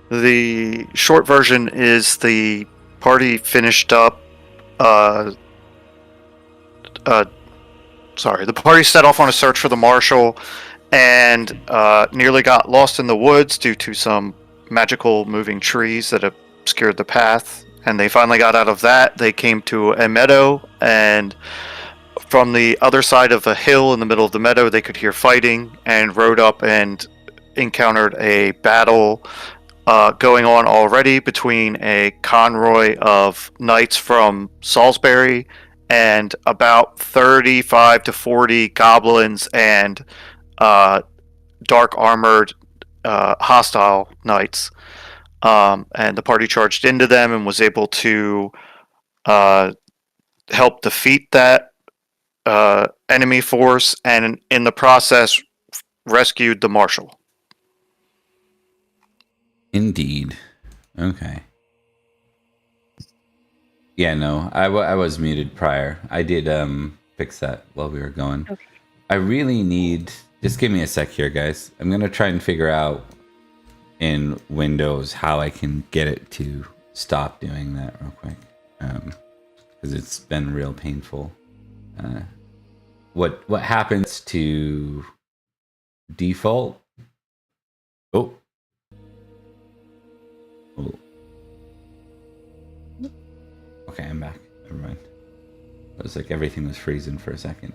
The short version is the party finished up. Uh, the party set off on a search for the marshal, and nearly got lost in the woods due to some magical moving trees that obscured the path. And they finally got out of that. They came to a meadow, and from the other side of a hill in the middle of the meadow, they could hear fighting, and rode up and encountered a battle going on already between a convoy of knights from Salisbury and about 35 to 40 goblins and dark armored hostile knights. And the party charged into them and was able to help defeat that enemy force, and in the process rescued the marshal. Indeed. Okay. Yeah, no, I was muted prior. I did fix that while we were going. Okay. I really need... Just give me a sec here, guys. I'm going to try and figure out in Windows how I can get it to stop doing that real quick. Because it's been real painful. What happens to default? Oh. Okay, I'm back. Never mind. It was like everything was freezing for a second.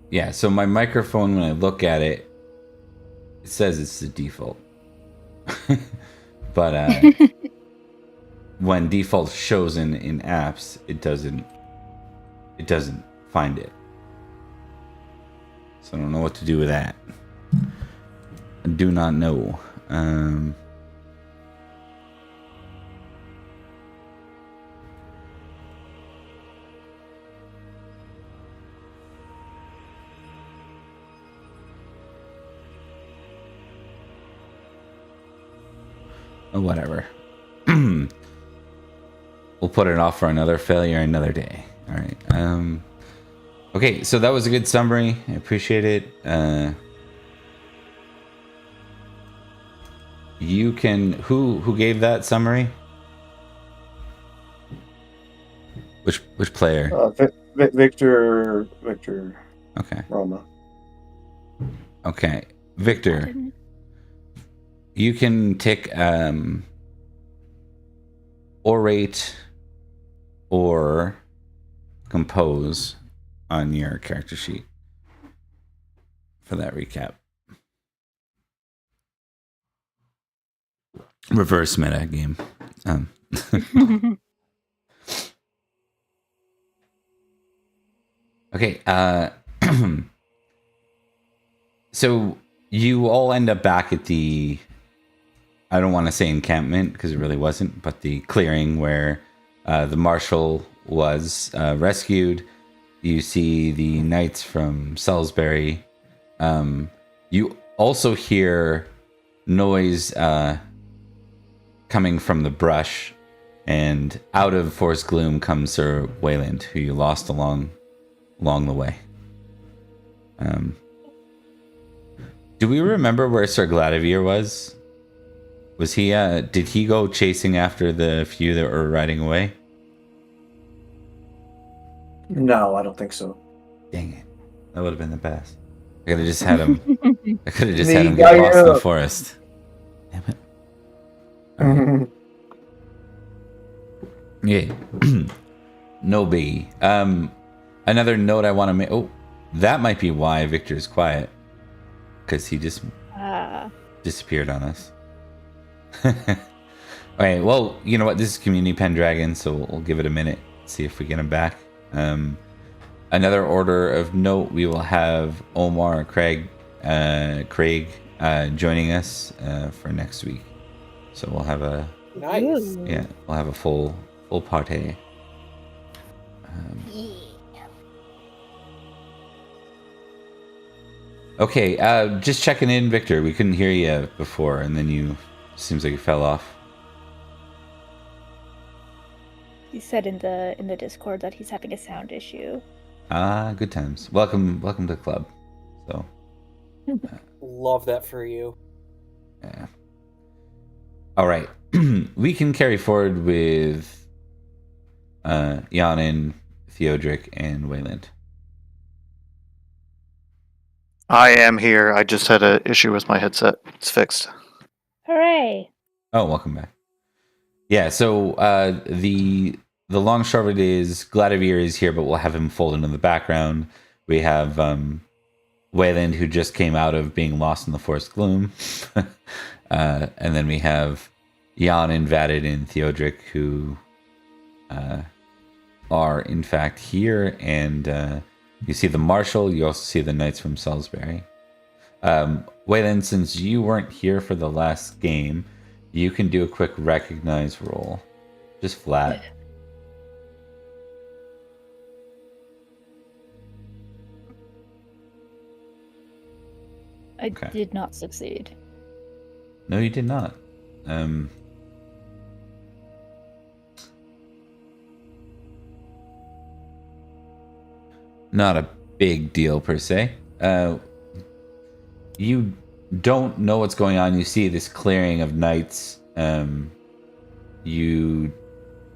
Yeah, so my microphone, when I look at it, it says it's the default. But when default shows in apps, it doesn't find it. So I don't know what to do with that. I do not know. Oh, whatever. We'll put it off for another failure another day. All right. Okay, so that was a good summary. I appreciate it. You can... Who gave that summary? Which player? Victor. Okay. Roma. Okay, Victor. You can tick orate or compose on your character sheet for that recap. Reverse meta game. Okay. So you all end up back at the... I don't want to say encampment because it really wasn't, but the clearing where the marshal was rescued. You see the knights from Salisbury. You also hear noise coming from the brush, and out of Forest Gloom comes Sir Wayland, who you lost along the way. Do we remember where Sir Gladivere was? Was he, did he go chasing after the few that were riding away? No, I don't think so. Dang it. That would have been the best. I could have just had him, get lost in the forest. Damn it. Right. Yeah. No biggie. Another note I want to make. Oh, that might be why Victor's quiet. Because he just disappeared on us. Okay, well, you know what? This is Community Pendragon, so we'll give it a minute, see if we get him back. Another order of note: we will have Omar Craig joining us for next week. So we'll have a we'll have a full party. Okay, just checking in, Victor. We couldn't hear you before, and then seems like you fell off. He said in the Discord that he's having a sound issue. Ah, good times. Welcome to the club. So, Love that for you. yeah. All right. We can carry forward with Yanin, Theodric, and Wayland. I am here. I just had an issue with my headset. It's fixed. Hooray! Oh, welcome back. Yeah, so the long short of it is Gladivir is here, but we'll have him fold into the background. We have Wayland, who just came out of being lost in the forest gloom. And then we have Jan and Vadid and Theodric, who are in fact here. And you see the Marshal, you also see the Knights from Salisbury. Wayland, since you weren't here for the last game, you can do a quick recognize roll. Just flat. I did not succeed. No, you did not. Not a big deal per se. You don't know what's going on. You see this clearing of knights. Your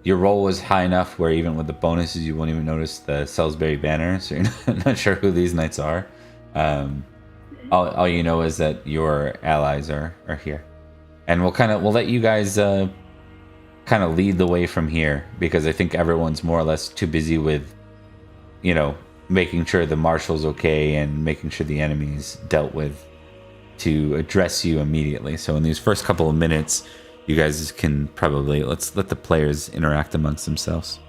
roll was high enough where even with the bonuses, you won't even notice the Salisbury banner. So you're not sure who these knights are. All you know is that your allies are here, and we'll let you guys kind of lead the way from here, because I think everyone's more or less too busy with, making sure the Marshal's okay and making sure the enemy's dealt with to address you immediately. So in these first couple of minutes, you guys can probably let's let the players interact amongst themselves.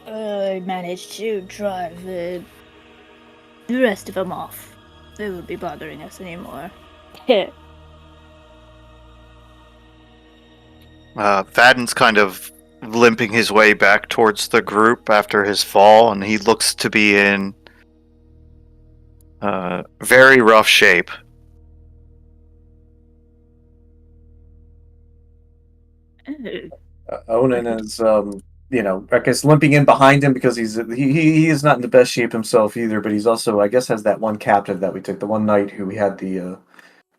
I managed to drive the rest of them off. They won't be bothering us anymore. Vadin's kind of limping his way back towards the group after his fall, and he looks to be in very rough shape. Onan is, I guess limping in behind him because he is not in the best shape himself either. But he's also, I guess, has that one captive that we took, the one knight who we had the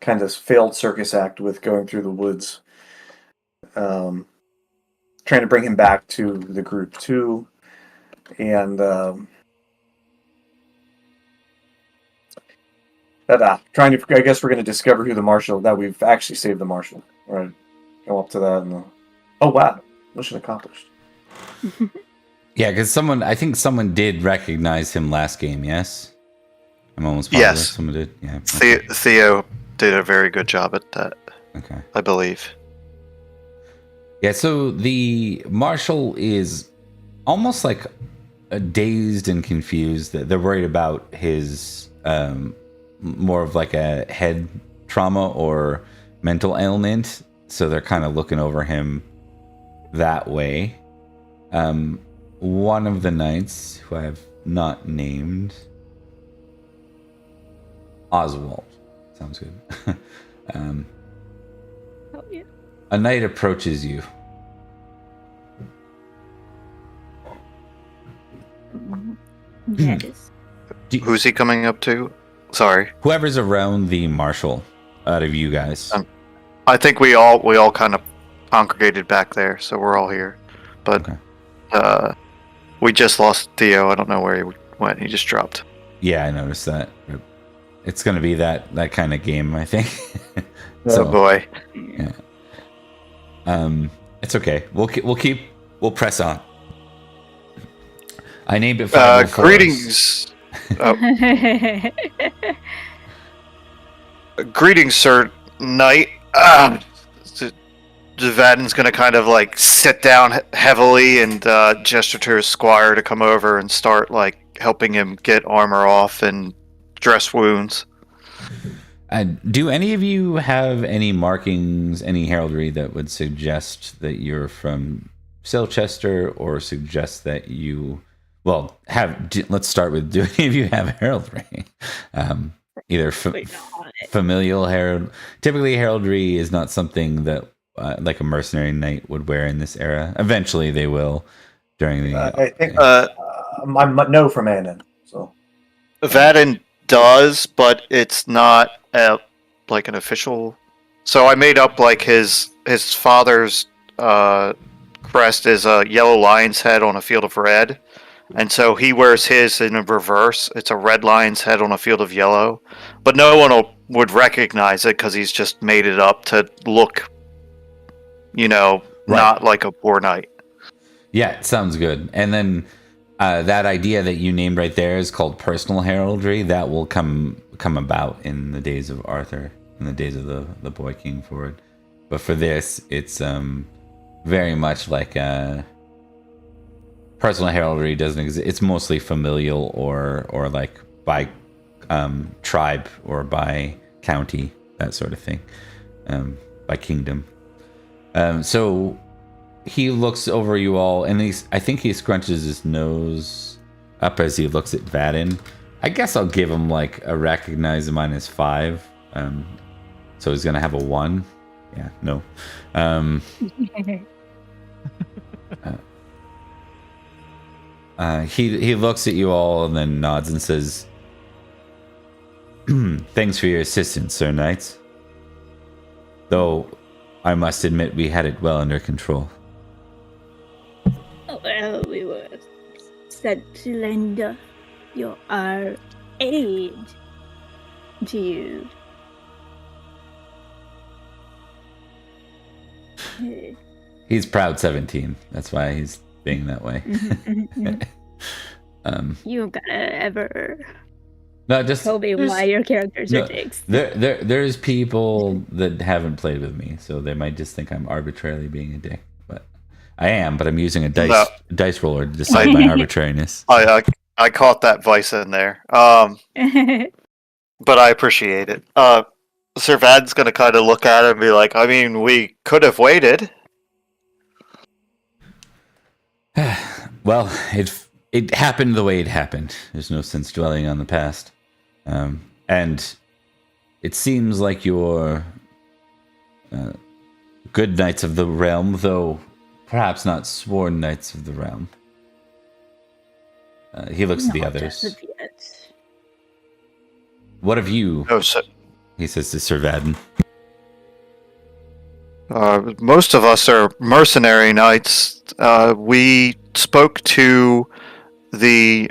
kind of failed circus act with going through the woods. Trying to bring him back to the group too, and trying to. I guess we're going to discover who the Marshal, that we've actually saved the Marshal. Right, go up to that and oh wow, mission accomplished. Yeah, because I think someone did recognize him last game. Yes, I'm almost positive. Yes, someone did. Yeah, okay. Theo did a very good job at that. Okay, I believe. Yeah, so the Marshal is almost like dazed and confused. They're worried about his more of like a head trauma or mental ailment, so they're kind of looking over him that way. One of the knights, who I have not named, Oswald. Sounds good. Oh, yeah. A knight approaches you. Yes. Who's he coming up to? Sorry. Whoever's around the Marshal out of you guys. I think we all kind of congregated back there, so we're all here. But Okay. We just lost Theo. I don't know where he went. He just dropped. Yeah, I noticed that. It's going to be that kind of game, I think. Oh boy. Yeah. It's okay. We'll press on. I named it Final Force. Greetings. Greetings, Sir Knight. Vadin's gonna kind of like sit down heavily and gesture to his squire to come over and start like helping him get armor off and dress wounds. Do any of you have any markings, any heraldry that would suggest that you're from Silchester, or suggest that you, let's start with, do any of you have heraldry? Either familial herald. Typically, heraldry is not something that like a mercenary knight would wear in this era. Eventually, they will during the. I think no from Anon. So Vadin does, but it's not like an official. So I made up like his father's crest is a yellow lion's head on a field of red, and so he wears his in a reverse. It's a red lion's head on a field of yellow, but no one would recognize it because he's just made it up to look, not like a poor knight. Yeah, it sounds good. And then that idea that you named right there is called personal heraldry. That will come about in the days of Arthur, in the days of the boy king forward. But for this, it's very much like personal heraldry doesn't exist. It's mostly familial or like by tribe or by county, that sort of thing, by kingdom. So he looks over you all, and I think he scrunches his nose up as he looks at Vadin. I guess I'll give him like a recognize -5. So he's gonna have a 1. Yeah, no. He looks at you all and then nods and says, "Thanks for your assistance, Sir Knights. Though I must admit we had it well under control." Well, we were sent to lend our aid to you. He's proud 17. That's why he's being that way. You gotta ever No, just tell me why your characters are dicks. There's people that haven't played with me, so they might just think I'm arbitrarily being a dick. But I am. But I'm using a dice roller to decide my arbitrariness. I caught that vice in there. But I appreciate it. Sir Vad's gonna kind of look at it and be like, I mean, we could have waited. Well, it happened the way it happened. There's no sense dwelling on the past. And it seems like you're good knights of the realm, though perhaps not sworn knights of the realm. He looks at the others. What have you? No, sir. He says to Sir Vadin. Most of us are mercenary knights. We spoke to the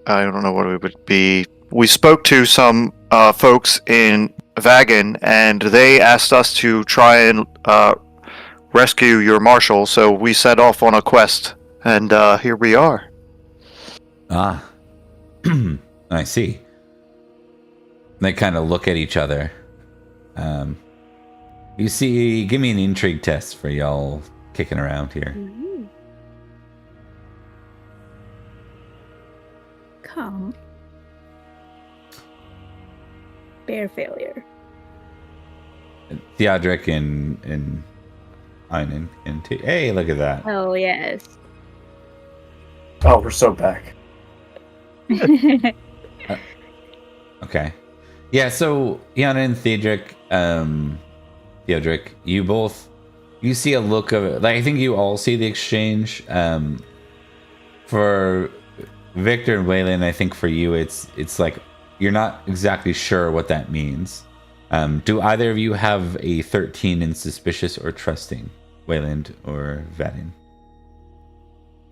I don't know what it would be. We spoke to some folks in Vagan, and they asked us to try and rescue your marshal. So we set off on a quest, and here we are. Ah, I see. They kind of look at each other. You see, give me an intrigue test for y'all kicking around here. Mm-hmm. Come. Bear failure. Theodric and Einan and hey, look at that. Oh yes. Oh, we're so back. Okay. Yeah, so Yana and Theodric, you see a look of it. Like, I think you all see the exchange. For Victor and Waylon, I think for you it's like you're not exactly sure what that means. Do either of you have a 13 in suspicious or trusting, Wayland or Vadin?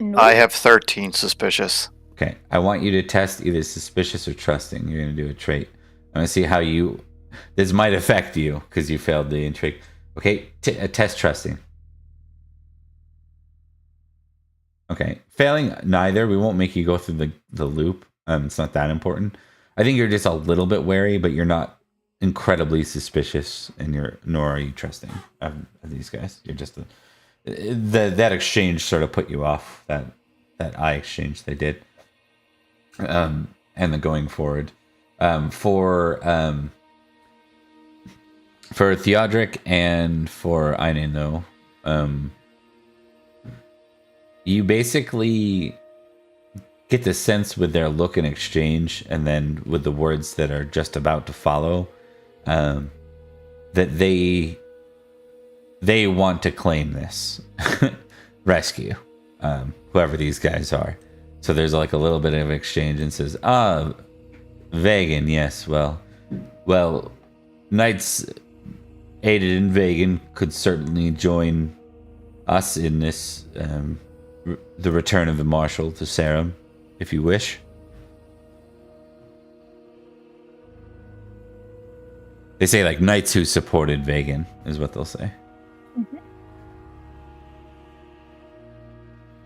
Nope. I have 13 suspicious. Okay, I want you to test either suspicious or trusting. You're going to do a trait. I'm going to see how this might affect you because you failed the intrigue. Okay, test trusting. Okay, failing neither. We won't make you go through the loop. It's not that important. I think you're just a little bit wary, but you're not incredibly suspicious, and nor are you trusting of these guys. You're just that exchange sort of put you off, that eye exchange they did, and then going forward. For Theodric and for Einan, though, you basically get the sense with their look and exchange, and then with the words that are just about to follow, that they want to claim this rescue. whoever these guys are. So there's like a little bit of exchange and says, Vegan, yes, well, knights aided in Vegan could certainly join us in this, the return of the Marshal to Sarum, if you wish. They say like knights who supported Vegan is what they'll say. Mm-hmm.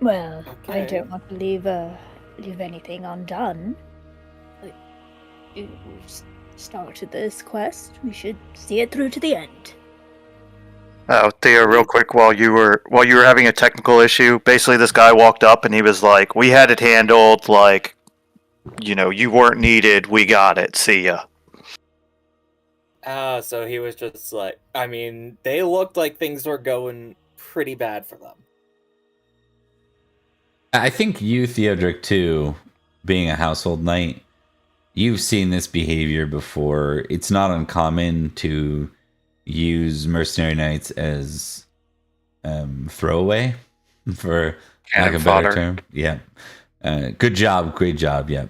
Well, I Okay. don't want to leave anything undone. We've started this quest. We should see it through to the end. Oh, Theo, real quick, while you were having a technical issue, basically this guy walked up and he was like, "We had it handled. Like, you weren't needed. We got it. See ya." So he was just like, I mean, they looked like things were going pretty bad for them. I think you, Theodric, too, being a household knight, you've seen this behavior before. It's not uncommon to use mercenary knights as throwaway, for lack of a better term. Yeah. Good job. Great job. Yeah.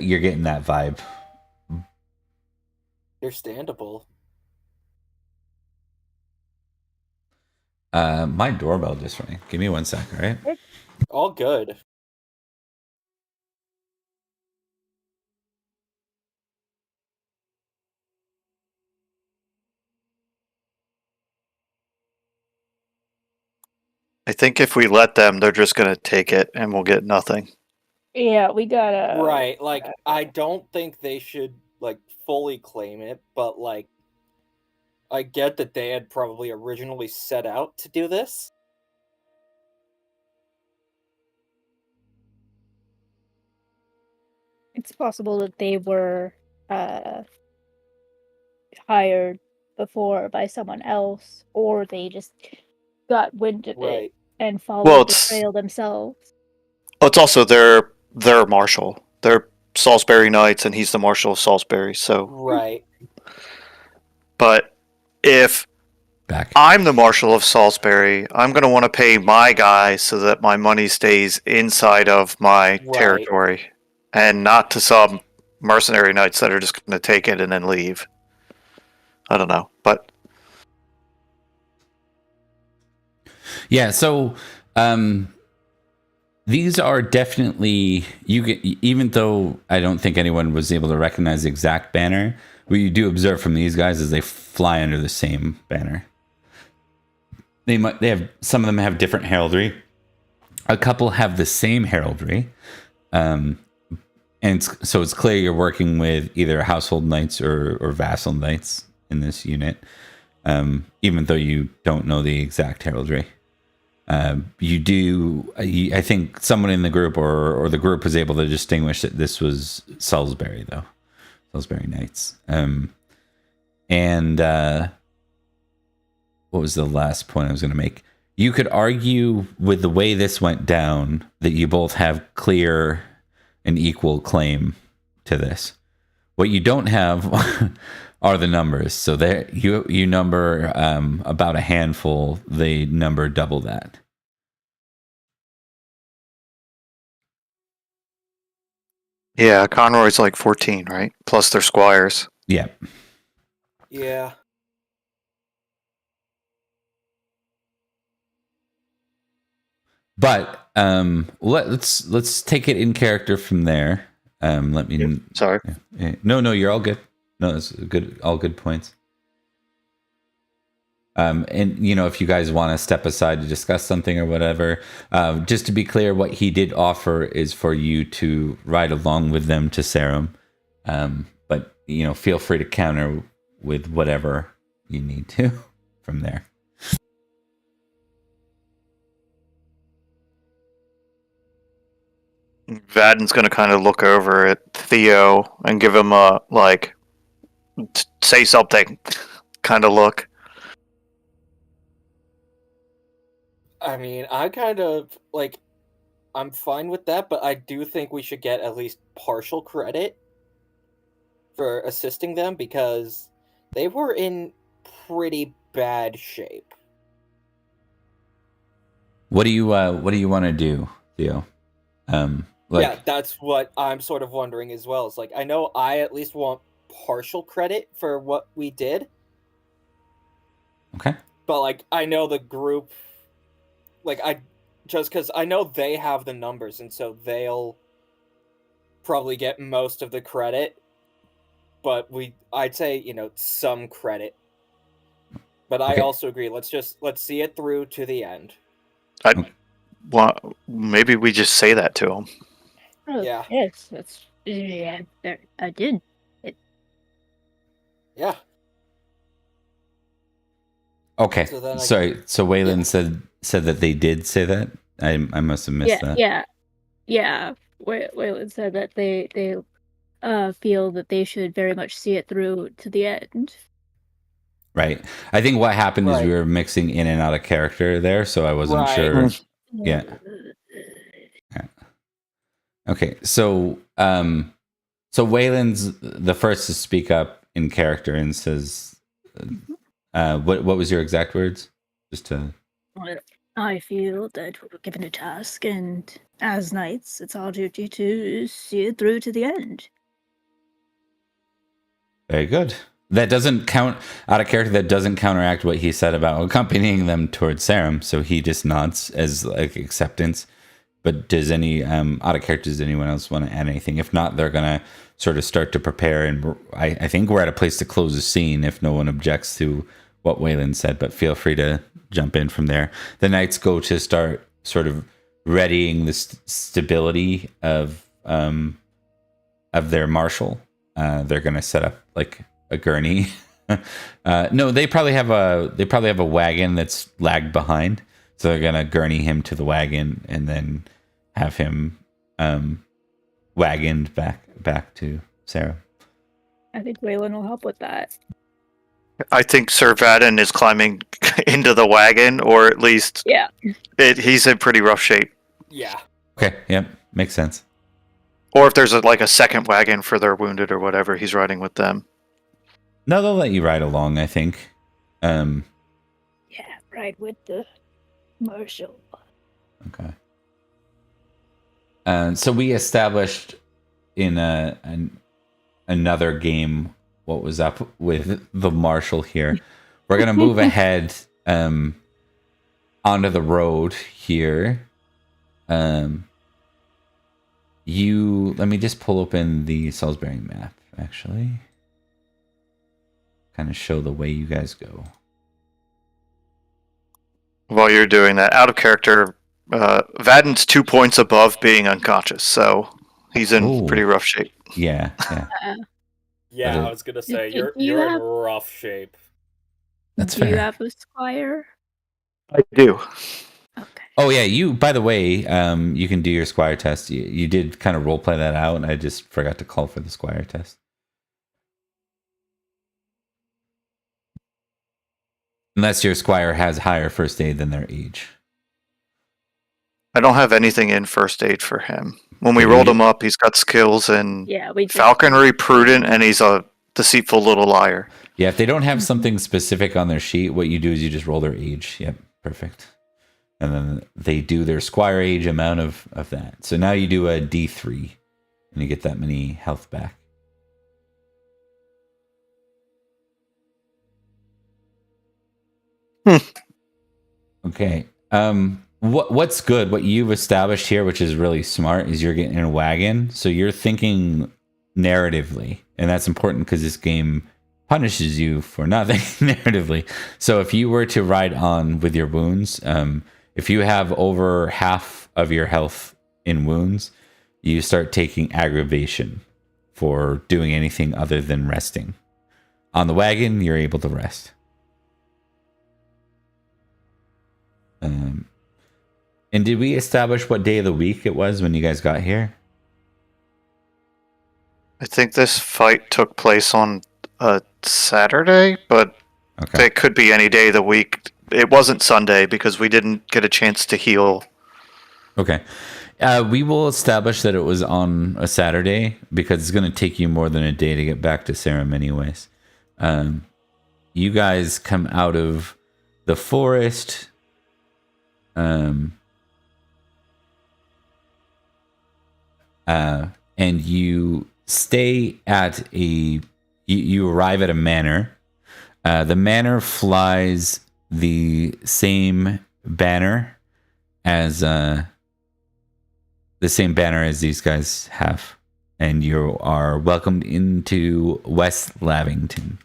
You're getting that vibe. Understandable. My doorbell just rang. Give me 1 sec, all right? All good. I think if we let them, they're just gonna take it and we'll get nothing. Yeah, we gotta. Right, like, I don't think they should, like, fully claim it, but, like, I get that they had probably originally set out to do this. It's possible that they were hired before by someone else, or they just got wind of Right. it and followed Well, the it's trail themselves. also their marshal. They're Salisbury Knights, and he's the Marshal of Salisbury. So, Right. but if Back. I'm the Marshal of Salisbury, I'm gonna want to pay my guys so that my money stays inside of my Right. territory, and not to some mercenary knights that are just gonna take it and then leave. I don't know, but Yeah, so these are definitely even though I don't think anyone was able to recognize the exact banner, what you do observe from these guys is they fly under the same banner. They have some of them have different heraldry. A couple have the same heraldry. And so it's clear you're working with either household knights or vassal knights in this unit, even though you don't know the exact heraldry. You do. I think someone in the group or the group was able to distinguish that this was Salisbury, though. Salisbury Knights. And what was the last point I was going to make? You could argue with the way this went down that you both have clear and equal claim to this. What you don't have are the numbers. So there, you number about a handful. They number double that. yeah, Conroy's like 14, right? Plus their squires. Yeah. Yeah. But let's take it in character from there. Let me. Sorry. No, you're all good. No, it's good. All good points. And if you guys want to step aside to discuss something or whatever, just to be clear, what he did offer is for you to ride along with them to Sarum. But feel free to counter with whatever you need to from there. Vadden's gonna kind of look over at Theo and give him a say something kind of look. I mean, I kind of, like, I'm fine with that, but I do think we should get at least partial credit for assisting them, because they were in pretty bad shape. What do you want to do, Theo? Yeah, that's what I'm sort of wondering as well. It's like, I know I at least want partial credit for what we did. Okay. But, like, I know the group, like, just because I know they have the numbers, and so they'll probably get most of the credit. But I'd say, some credit. But I Okay. also agree, let's see it through to the end. Well, maybe we just say that to him. Oh, Yeah. Yes, I did. Yeah. Okay. So then Sorry. So Waylon said that they did say that. I must have missed that. Yeah. Waylon said that they feel that they should very much see it through to the end. Right. I think what happened is we Right. were mixing in and out of character there, so I wasn't Right. sure. Yeah. Okay. So Waylon's the first to speak up in character and says, what was your exact words? Just to. I feel that we were given a task, and as knights, it's our duty to see it through to the end. Very good. That doesn't count out of character. That doesn't counteract what he said about accompanying them towards Sarum. So he just nods as like acceptance. But does any out of character? Does anyone else want to add anything? If not, they're gonna sort of start to prepare. And I think we're at a place to close the scene if no one objects to what Waylon said. But feel free to jump in from there. The knights go to start sort of readying the stability of their marshal. They're gonna set up like a gurney. No, they probably have a wagon that's lagged behind, so they're gonna gurney him to the wagon and then have him wagoned back to Sarah. I think Waylon will help with that. I think Sir Vadin is climbing into the wagon, or at least he's in pretty rough shape. Yeah. Okay, yep, makes sense. Or if there's a second wagon for their wounded or whatever, he's riding with them. No, they'll let you ride along, I think. Yeah, ride with the marshal. Okay. So we established in another game what was up with the marshal here. We're going to move ahead onto the road here. Let me just pull open the Salisbury map, actually. Kind of show the way you guys go. While you're doing that, out of character, Vadin's 2 points above being unconscious, so he's in pretty rough shape. Yeah. Yeah, I was gonna say you're in rough shape. That's fair. Do you have a squire? I do. Okay. Oh yeah, you. By the way, you can do your squire test. You did kind of role play that out, and I just forgot to call for the squire test. Unless your squire has higher first aid than their age. I don't have anything in first aid for him. When we rolled him up, he's got skills in falconry, prudent, and he's a deceitful little liar. Yeah, if they don't have something specific on their sheet, what you do is you just roll their age. Yep, perfect. And then they do their squire age amount of that. So now you do a D3, and you get that many health back. Okay. What's good, what you've established here, which is really smart, is you're getting in a wagon. So you're thinking narratively. And that's important because this game punishes you for nothing narratively. So if you were to ride on with your wounds, if you have over half of your health in wounds, you start taking aggravation for doing anything other than resting. On the wagon, you're able to rest. And did we establish what day of the week it was when you guys got here? I think this fight took place on a Saturday, but it could be any day of the week. It wasn't Sunday because we didn't get a chance to heal. Okay. We will establish that it was on a Saturday because it's going to take you more than a day to get back to Sarum anyways. You guys come out of the forest. and you stay at you arrive at a manor. The manor flies the same banner as these guys have, and you are welcomed into West Lavington.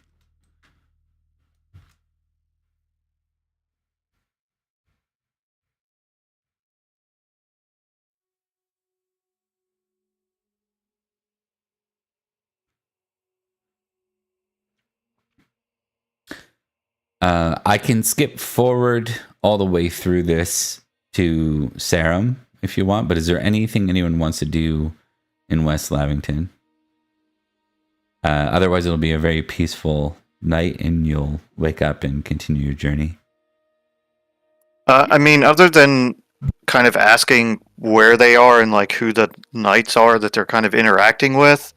I can skip forward all the way through this to Sarum if you want, but is there anything anyone wants to do in West Lavington? Otherwise, it'll be a very peaceful night and you'll wake up and continue your journey. I mean, other than kind of asking where they are and like who the knights are that they're kind of interacting with,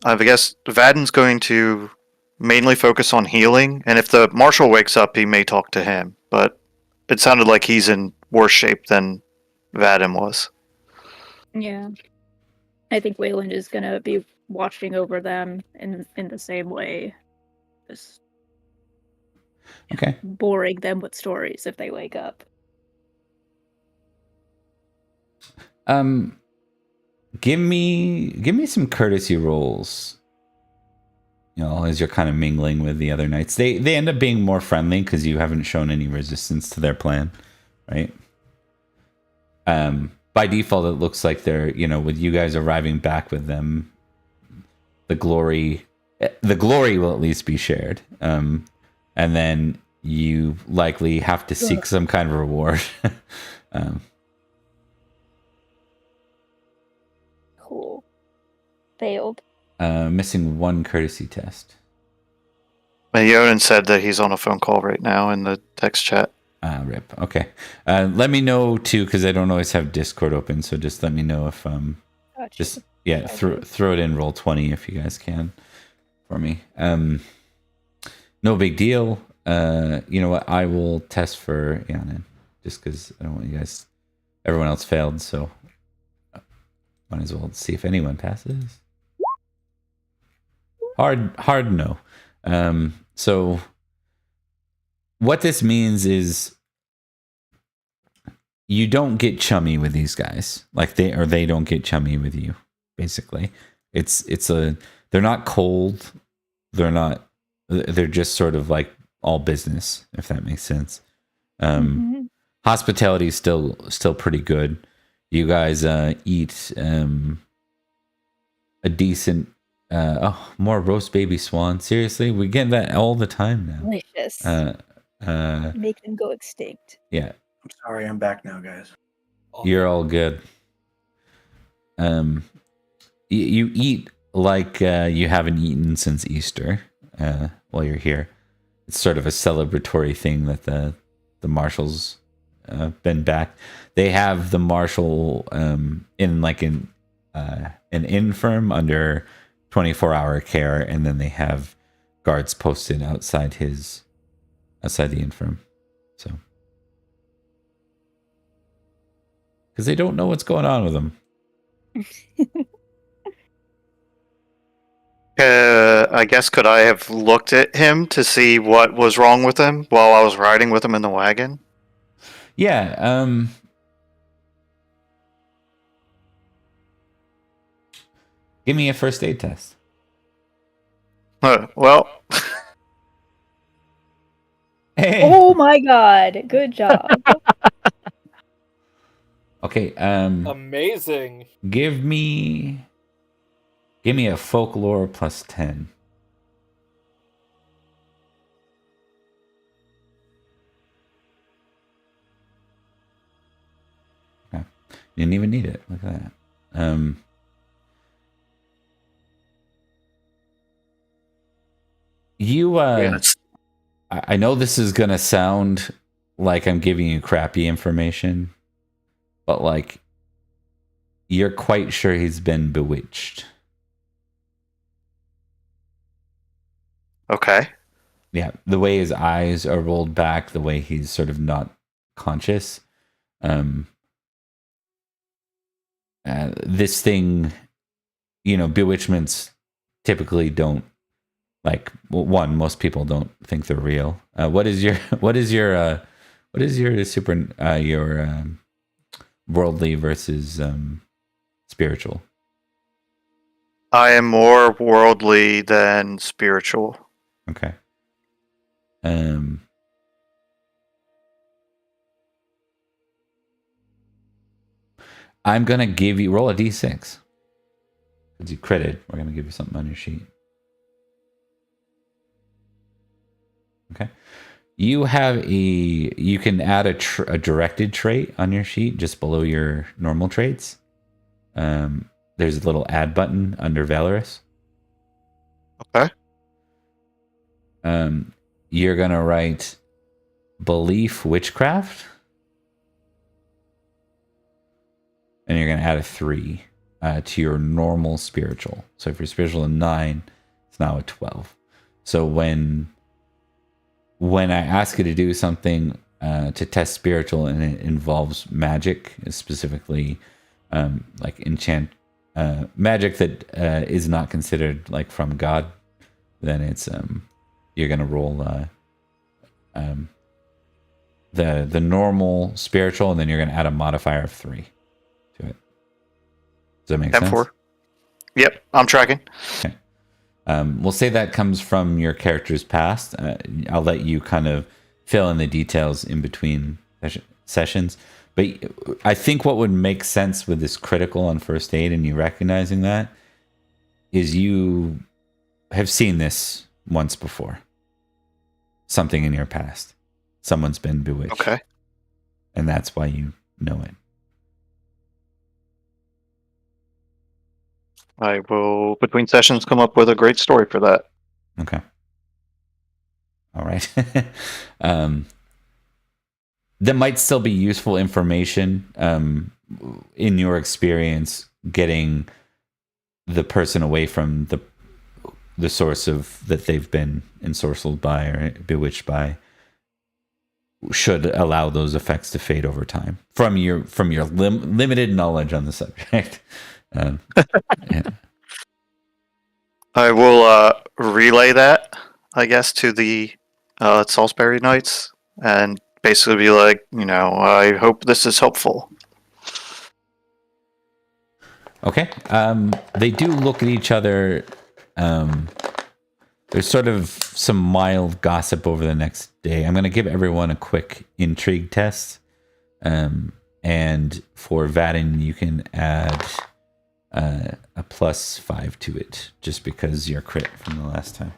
I guess Vadden's going to mainly focus on healing, and if the marshal wakes up, he may talk to him. But it sounded like he's in worse shape than Vadden was. Yeah. I think Wayland is gonna be watching over them in the same way. Just Okay. boring them with stories if they wake up. Give me some courtesy rolls. You know, as you're kind of mingling with the other knights, they end up being more friendly because you haven't shown any resistance to their plan, right? By default, it looks like they're, you know, with you guys arriving back with them, the glory will at least be shared, and then you likely have to seek some kind of reward. Cool. Failed. Missing one courtesy test. Yonan said that he's on a phone call right now in the text chat. Rip. Okay. Let me know too, because I don't always have Discord open. So just let me know if Gotcha. just yeah, throw it in roll 20 if you guys can for me. No big deal. You know what? I will test for Yonan just because I don't want you guys. Everyone else failed, so might as well see if anyone passes. Hard no. So what this means is you don't get chummy with these guys, like they don't get chummy with you. Basically, they're not cold. They're just sort of like all business, if that makes sense. Hospitality is still pretty good. You guys eat a decent. More roast baby swan. Seriously, we get that all the time now. Delicious. Make them go extinct. Yeah, I'm sorry, I'm back now, guys. you're all good. You eat like you haven't eaten since Easter. While you're here, it's sort of a celebratory thing that the marshals been back. They have the marshal in like an infirm under 24-hour care, and then they have guards posted outside the infirm. So, because they don't know what's going on with them. I guess could I have looked at him to see what was wrong with him while I was riding with him in the wagon? Yeah. Give me a first aid test. Well, Hey. Oh my god! Good job. Okay. Amazing. Give me a folklore plus 10. Okay. You didn't even need it. Look at that. I know this is gonna sound like I'm giving you crappy information, but like you're quite sure he's been bewitched. okay. Yeah, the way his eyes are rolled back, the way he's sort of not conscious. this thing, bewitchments typically don't one. Most people don't think they're real. What is your worldly versus spiritual? I am more worldly than spiritual. Okay. I'm gonna give you roll a d6 because you critted. We're gonna give you something on your sheet. Okay. You can add a directed trait on your sheet just below your normal traits. There's a little add button under Valorous. Okay. You're gonna write belief witchcraft, and you're gonna add a 3 to your normal spiritual. So if you're spiritual a 9, it's now a 12. So when I ask you to do something to test spiritual and it involves magic, specifically like enchant magic that is not considered like from God, then it's you're gonna roll the normal spiritual, and then you're gonna add a modifier of 3 to it. Does that make sense? 4. Yep, I'm tracking. Okay. We'll say that comes from your character's past. I'll let you kind of fill in the details in between sessions. But I think what would make sense with this critical on first aid and you recognizing that is you have seen this once before. Something in your past. Someone's been bewitched. Okay. And that's why you know it. I will, between sessions, come up with a great story for that. Okay. All right. That might still be useful information in your experience getting the person away from the source of that they've been ensorcelled by or bewitched by should allow those effects to fade over time from your limited knowledge on the subject. Yeah. I will relay that, I guess, to the Salisbury Knights and basically be like, I hope this is helpful. Okay. They do look at each other. There's sort of some mild gossip over the next day. I'm going to give everyone a quick intrigue test. And for Vadin, you can add a +5 to it just because you're crit from the last time.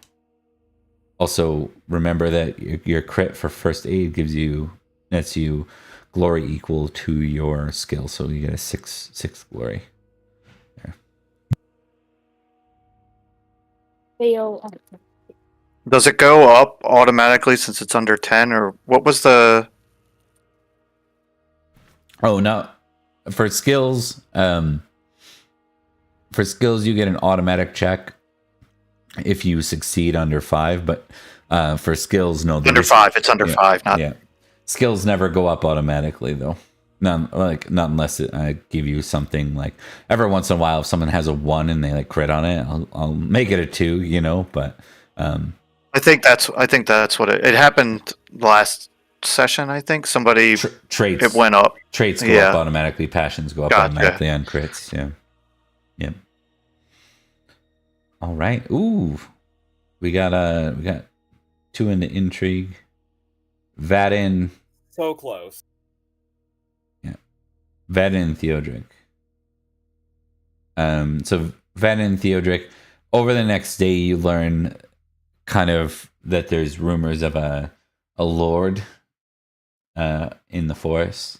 Also, remember that your crit for first aid nets you glory equal to your skill. So you get a 6 glory. There. Does it go up automatically since it's under 10, or what was the... Oh, no. For skills, you get an automatic check if you succeed under 5, but for skills, no. Under 5, it's under 5, not... Yeah. Skills never go up automatically, though. Not unless I give you something like every once in a while, if someone has a 1 and they crit on it, I'll make it a 2, but I think that's what it happened last session. I think somebody traits it went up. Traits go up automatically. Passions go up automatically on crits. Yeah. All right. Ooh, we got 2 in the intrigue. Vadin. So close. Yeah. Vadin and Theodric. So Vadin and Theodric. Over the next day, you learn kind of that there's rumors of a lord in the forest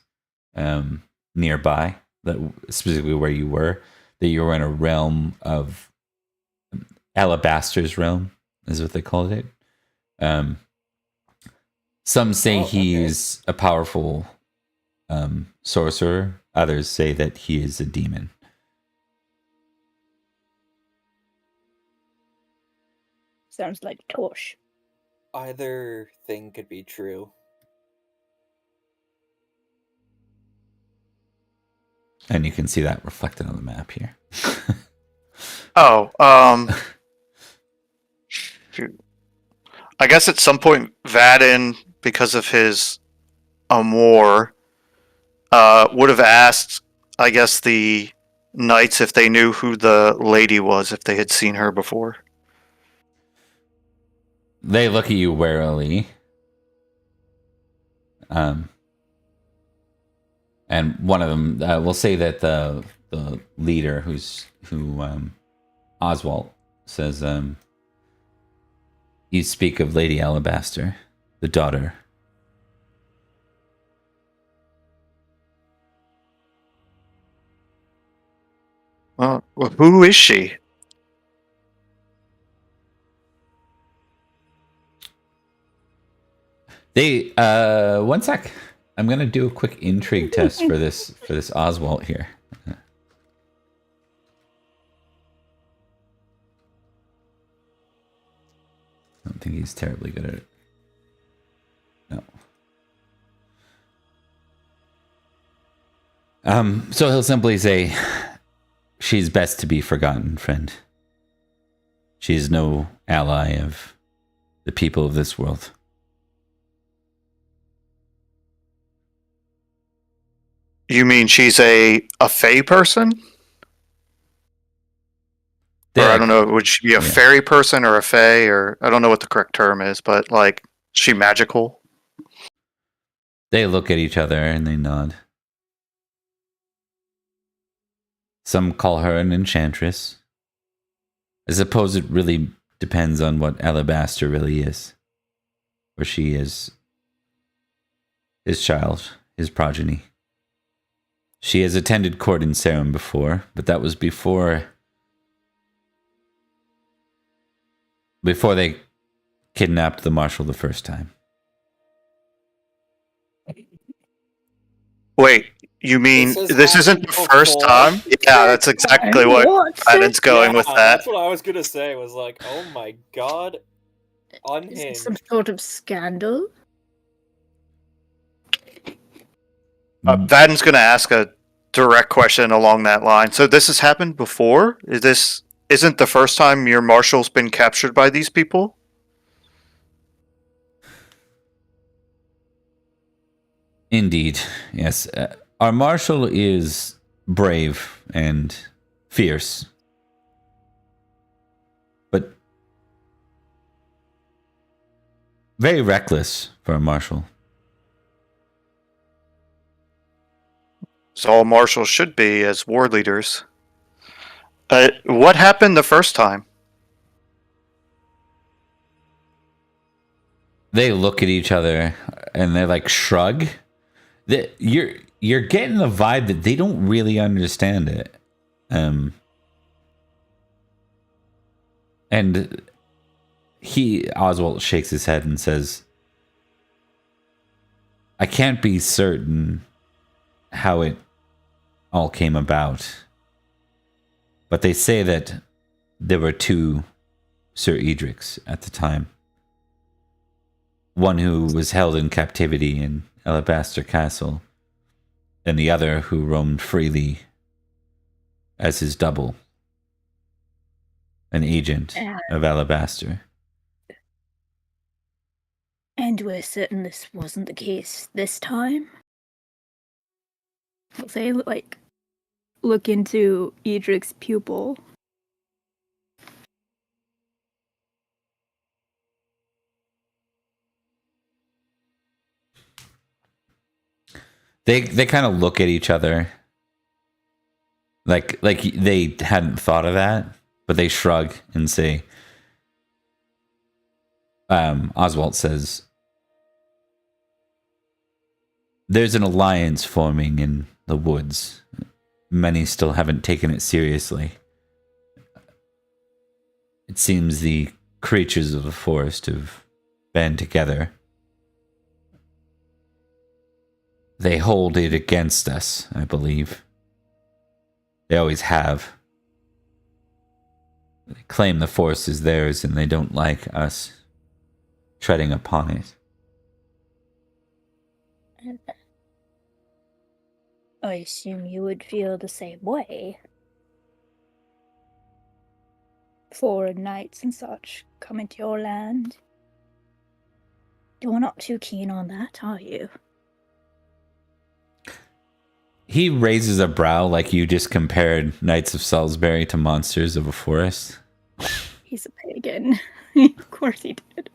nearby, that specifically where you were, that you were in a realm of Alabaster's realm, is what they called it. Some say he's a powerful sorcerer. Others say that he is a demon. Sounds like Tosh. Either thing could be true. And you can see that reflected on the map here. Oh, shoot. I guess at some point Vadin, because of his amour, would have asked, I guess, the knights if they knew who the lady was, if they had seen her before. They look at you warily. And one of them will say that the leader, who Oswald says, you speak of Lady Alabaster, the daughter. Well, who is she? They one sec. I'm gonna do a quick intrigue test for this Oswald here. I don't think he's terribly good at it. No. So he'll simply say, "She's best to be forgotten, friend. She is no ally of the people of this world." You mean she's a fey person? Or I don't know, would she be a fairy person or a fey, or I don't know what the correct term is, but like, is she magical? They look at each other and they nod. Some call her an enchantress. I suppose it really depends on what Alabaster really is. Or she is his child, his progeny. She has attended court in Sarum before, but that was before they kidnapped the Marshal the first time. Wait, you mean this isn't the first time? Yeah, that's exactly what Vadin's going with that. That's what I was gonna say, was like, oh my god, unhinged. Is it some sort of scandal? Vadin's going to ask a direct question along that line. So this has happened before? Isn't the first time your marshal's been captured by these people? Indeed, yes. Our marshal is brave and fierce. But very reckless for a marshal. So all marshals should be as war leaders. What happened the first time? They look at each other and they like shrug. You're getting the vibe that they don't really understand it. And Oswald shakes his head and says, I can't be certain how it all came about, but they say that there were two Sir Edrics at the time. One who was held in captivity in Alabaster Castle, and the other who roamed freely as his double, an agent of Alabaster. And we're certain this wasn't the case this time? I'll say, like, look into Edric's pupil. They kind of look at each other, like they hadn't thought of that, but they shrug and say, Oswald says, there's an alliance forming in the woods. Many still haven't taken it seriously. It seems the creatures of the forest have band together. They hold it against us, I believe. They always have. They claim the forest is theirs and they don't like us treading upon it. I assume you would feel the same way. Foreign knights and such coming to your land. You're not too keen on that, are you? He raises a brow like you just compared Knights of Salisbury to monsters of a forest. He's a pagan. Of course he did.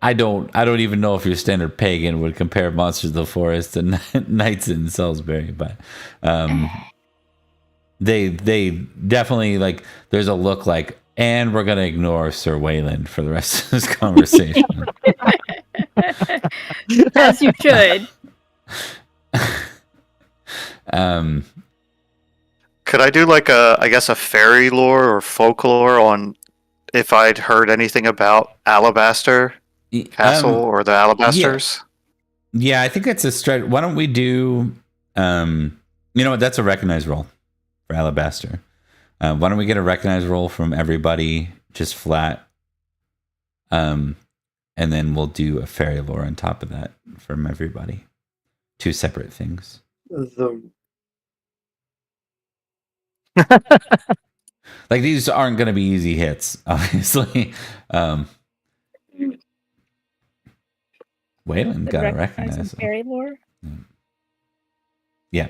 I don't even know if your standard pagan would compare monsters of the forest to Knights in Salisbury, but they definitely, like, there's a look like, and we're gonna ignore Sir Wayland for the rest of this conversation. As you should. Could I do like a fairy lore or folklore on if I'd heard anything about Alabaster Castle or the Alabasters? Yeah, I think that's a stretch. Why don't we do, you know what? That's a recognized roll for Alabaster. Why don't we get a recognized roll from everybody, just flat, and then we'll do a fairy lore on top of that from everybody. Two separate things. Like, these aren't going to be easy hits, obviously. Wayland got to recognize them. Fairy lore? Yeah.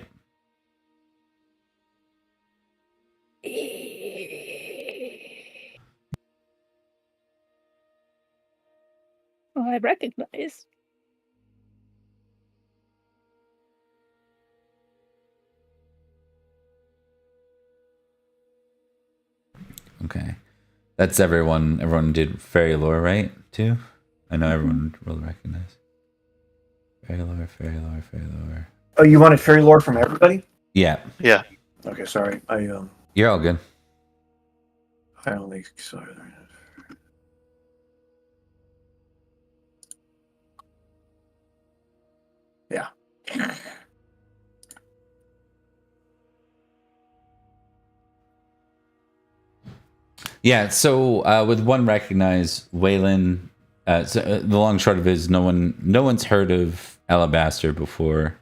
Well, I recognize. Okay. That's everyone. Everyone did fairy lore, right? Too? I know everyone will recognize. Fairy lore, fairy lore, fairy lore. Oh, you wanted fairy lore from everybody? Yeah. Yeah. Okay, sorry. You're all good. I only sorry. Yeah. Yeah, so with one recognized, Wayland, the long and short of it is no one's heard of Alabaster before,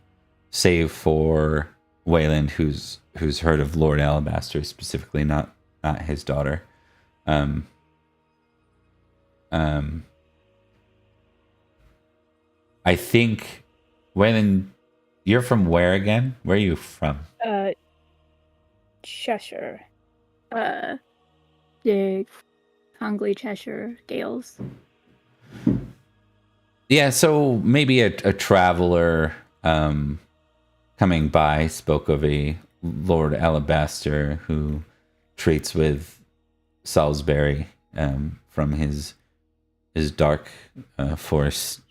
save for Wayland, who's heard of Lord Alabaster specifically, not his daughter. I think, Wayland, you're from where again? Where are you from? Cheshire. The Congley Cheshire Gales. Yeah, so maybe a traveler coming by spoke of a Lord Alabaster who treats with Salisbury from his dark forest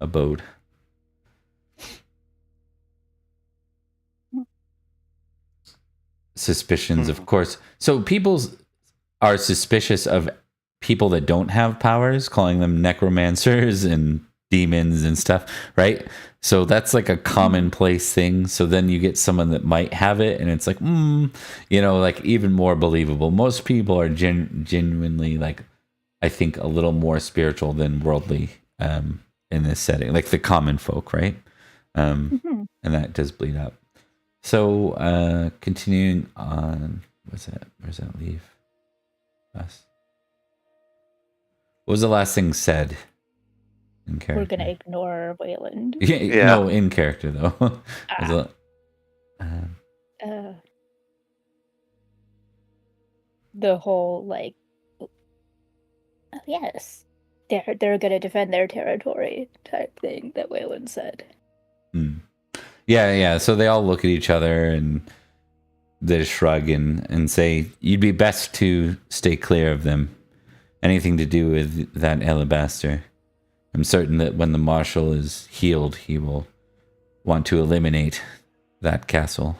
abode. Suspicions, of course. So people are suspicious of people that don't have powers, calling them necromancers and demons and stuff, right? So that's like a commonplace thing. So then you get someone that might have it, and it's like, like even more believable. Most people are genuinely, like, I think, a little more spiritual than worldly in this setting, like the common folk, right? And that does bleed up. So continuing on, what's that? Where's that leave us? What was the last thing said in character? We're gonna ignore Wayland. Yeah. No, in character though. The whole, like, oh, yes, they're gonna defend their territory type thing that Wayland said. Yeah. So they all look at each other and they shrug and say, "You'd be best to stay clear of them. Anything to do with that Alabaster. I'm certain that when the Marshal is healed, he will want to eliminate that castle.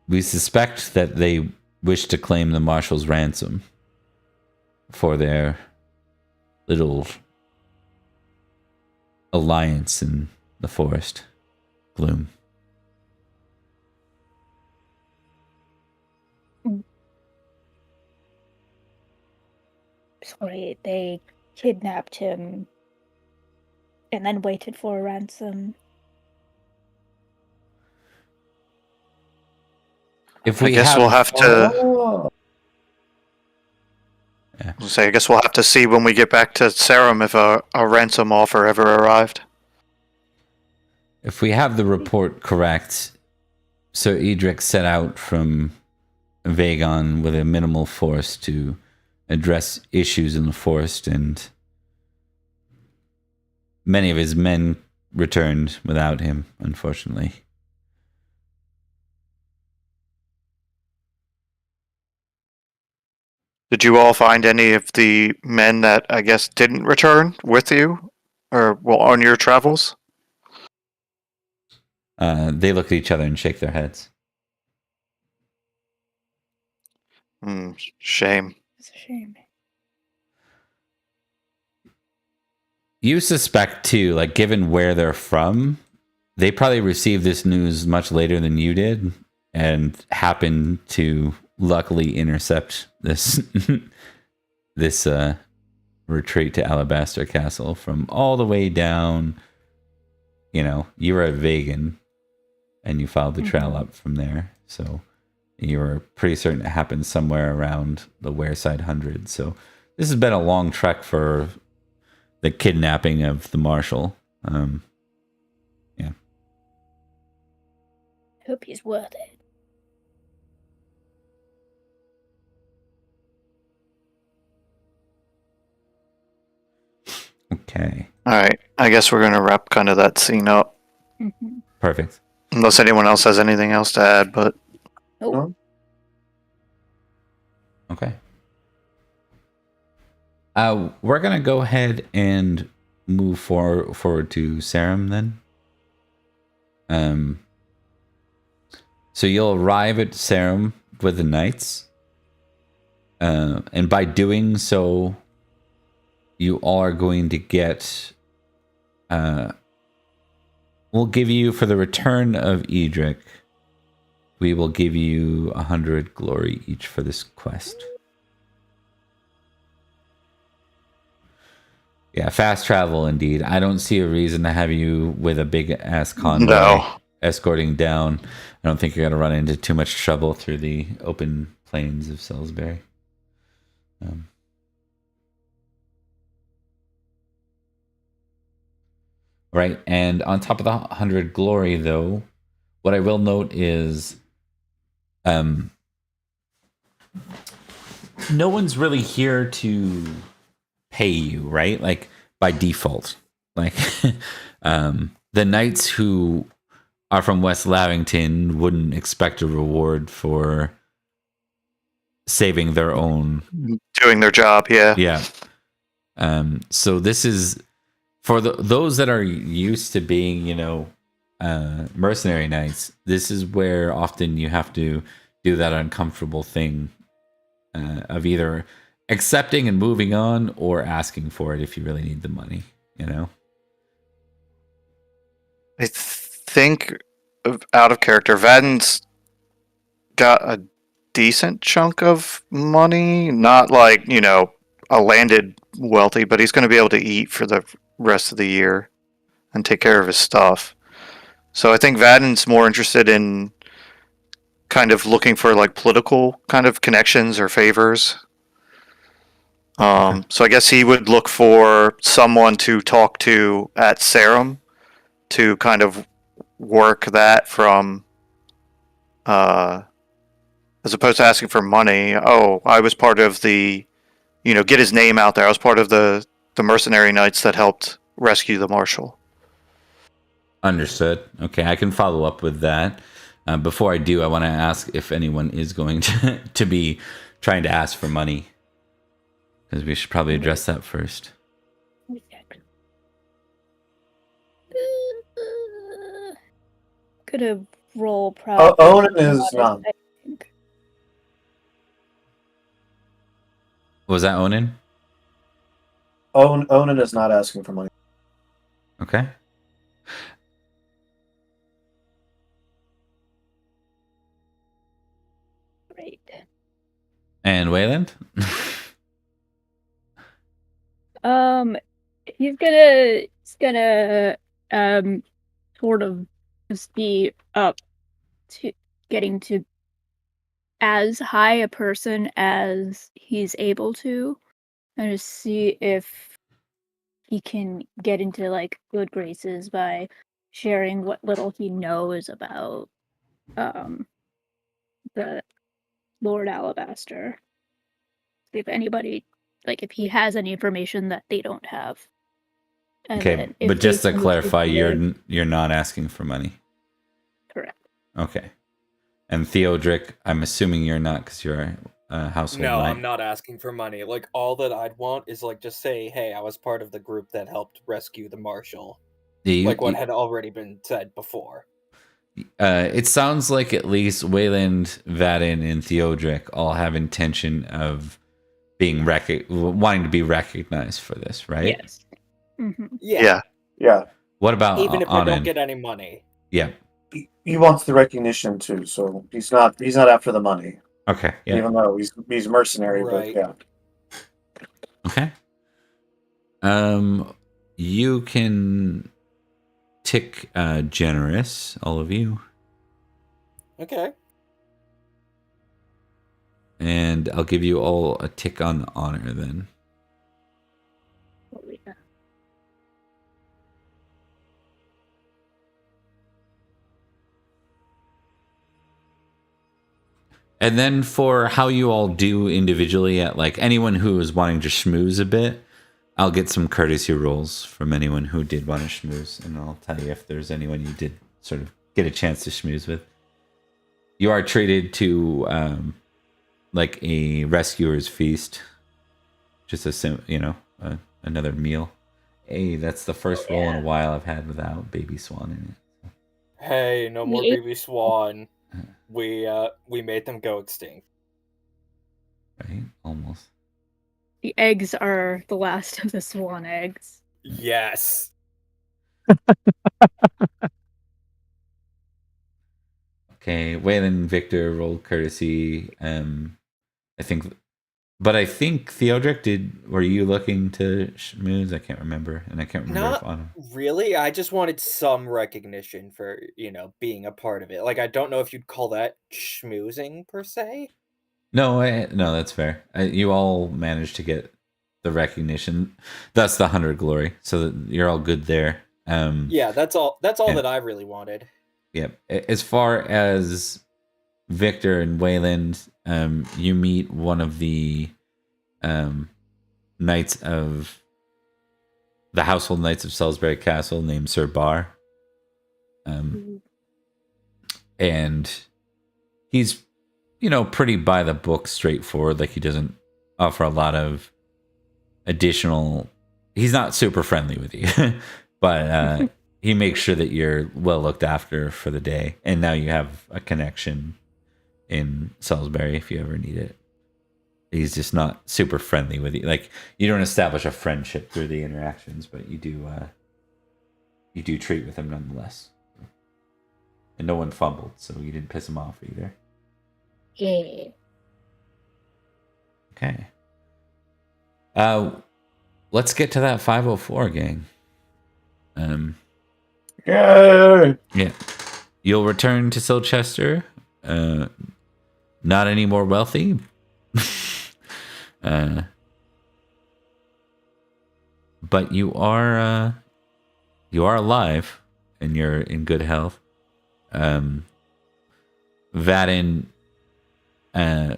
We suspect that they wish to claim the Marshal's ransom for their little alliance in the forest gloom." Sorry, they kidnapped him and then waited for a ransom. If I we guess have, we'll have to. Oh, I guess we'll have to see when we get back to Sarum if a ransom offer ever arrived. if we have the report correct, Sir Edric set out from Vagon with a minimal force to address issues in the forest, and many of his men returned without him, unfortunately. Did you all find any of the men that I guess didn't return with you, or well, on your travels? They look at each other and shake their heads. Shame. It's a shame. You suspect too, like given where they're from, they probably received this news much later than you did, and happened to luckily intercept this this retreat to Alabaster Castle from all the way down. You know, you were at Vagan, and you followed the trail up from there, so you were pretty certain it happened somewhere around the Wareside 100. So this has been a long trek for the kidnapping of the marshal. Yeah. Hope he's worth it. Okay. All right. I guess we're gonna wrap kind of that scene up, Mm-hmm. Perfect. unless anyone else has anything else to add. But no? Okay. We're gonna go ahead and move forward to Sarum then. So you'll arrive at Sarum with the knights, and by doing so, you all are going to get. We'll give you, for the return of Edric, we will give you 100 glory each for this quest. Yeah, fast travel indeed. I don't see a reason to have you with a big ass convoy escorting down. I don't think you're going to run into too much trouble through the open plains of Salisbury. Right, and on top of the 100 glory, though, what I will note is no one's really here to pay you, right? Like, by default. Like, the knights who are from West Lavington wouldn't expect a reward for saving their own... doing their job, yeah. Yeah. So this is... For those that are used to being, you know, mercenary knights, this is where often you have to do that uncomfortable thing of either accepting and moving on or asking for it if you really need the money, you know? I think, out of character, Vaden's got a decent chunk of money. Not like, you know, a landed wealthy, but he's going to be able to eat for the rest of the year and take care of his stuff. So I think Vaden's more interested in kind of looking for like political kind of connections or favors. So I guess he would look for someone to talk to at Sarum to kind of work that from, as opposed to asking for money. Oh, I was part of the, you know, get his name out there. I was part of the mercenary knights that helped rescue the marshal. Understood. Okay, I can follow up with that. Before I do, I want to ask if anyone is going to be trying to ask for money. Because we should probably address that first. Gonna roll probably. Owen is not. I think. Was that Onan? Onan is not asking for money. Okay. Great. And Wayland? He's gonna It's gonna sort of just be up to getting to as high a person as he's able to, and just see if he can get into like good graces by sharing what little he knows about the Lord Alabaster. See if anybody, like, if he has any information that they don't have. And Okay, then if but just to Jason clarify, is you're not asking for money. correct. Okay. And Theodric, I'm assuming you're not because you're a household No, knight. I'm not asking for money. Like, all that I'd want is, like, just say, hey, I was part of the group that helped rescue the Marshal. Like what had already been said before. It sounds like at least Wayland, Vadin, and Theodric all have intention of being wanting to be recognized for this, right? Yes. Mm-hmm. Yeah. Yeah. What about Even if they don't Anand? get any money. Yeah. He wants the recognition too, so he's not after the money. Okay. Yeah. Even though he's mercenary, Right. but yeah. Okay. You can tick generous, all of you. Okay. And I'll give you all a tick on honor then. Oh, yeah. And then for how you all do individually at like anyone who is wanting to schmooze a bit, I'll get some courtesy rolls from anyone who did want to schmooze, and I'll tell you if there's anyone you did sort of get a chance to schmooze with. You are treated to like a rescuer's feast, just another meal. Hey, that's the first roll in a while I've had without Baby Swan in it. Hey, no more Yeah. baby swan. We made them go extinct. Right, almost. The eggs are the last of the swan eggs. Yes. Okay, Waylon Victor rolled courtesy. I think Theodric did. Were you looking to schmooze? I can't remember, and I can't remember if Not Anna. really. I just wanted some recognition for, being a part of it. Like, I don't know if you'd call that schmoozing per se. No, no, that's fair. You all managed to get the recognition. That's the 100 glory, so that you're all good there. Yeah, that's all. That's all yeah. that I really wanted. Yep. As far as Victor and Wayland, you meet one of the knights of the household knights of Salisbury Castle named Sir Bar. And he's, pretty by the book, straightforward. Like he doesn't offer a lot of additional. He's not super friendly with you, but he makes sure that you're well looked after for the day. And now you have a connection in Salisbury if you ever need it. He's just not super friendly with you. Like you don't establish a friendship through the interactions, but you do treat with him nonetheless. And no one fumbled, so you didn't piss him off either. Yeah. Okay. Let's get to that 504 gang. Yeah. Yeah. You'll return to Silchester. Not any more wealthy. But you are alive and you're in good health. Vadin,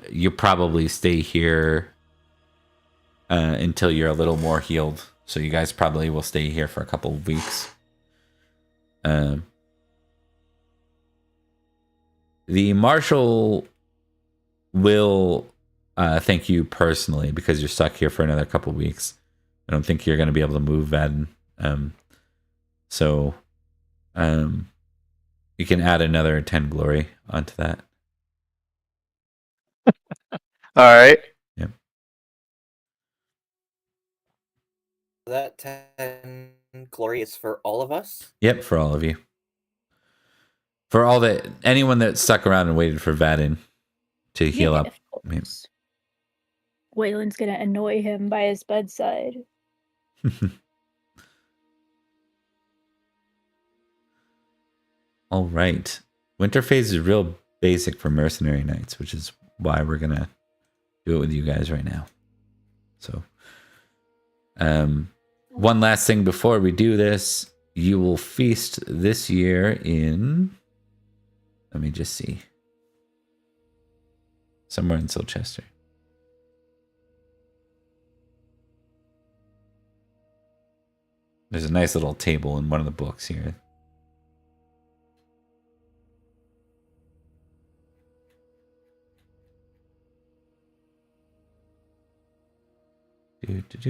you probably stay here until you're a little more healed. So you guys probably will stay here for a couple of weeks. The Marshal will thank you personally because you're stuck here for another couple of weeks. I don't think you're going to be able to move Vadin. So you can add another 10 glory onto that. All right. Yep. That 10 glory is for all of us? Yep, for all of you. For anyone that stuck around and waited for Vadin to heal up. Of course. Wayland's gonna annoy him by his bedside. All right. Winter phase is real basic for mercenary knights, which is why we're gonna do it with you guys right now. So, one last thing before we do this, you will feast this year in. Let me just see. Somewhere in Silchester. There's a nice little table in one of the books here. Do.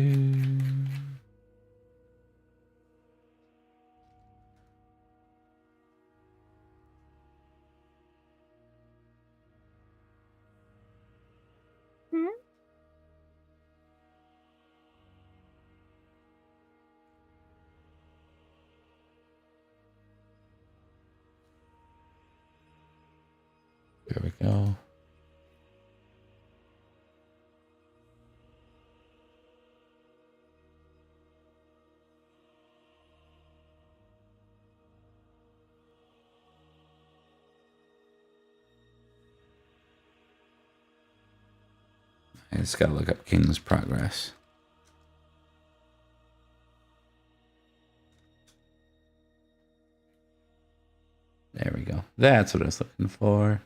Hmm? There we go. I just gotta look up King's Progress. There we go. That's what I was looking for.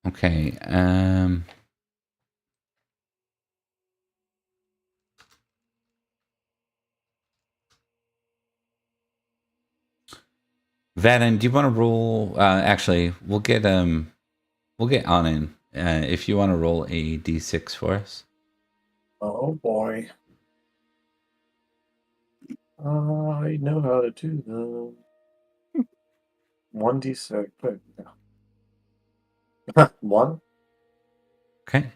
Okay. Vaden, do you want to roll? Actually, we'll get Anin. If you want to roll a d6 for us. Oh boy. I know how to do them. 1d6. But no. 1? Okay.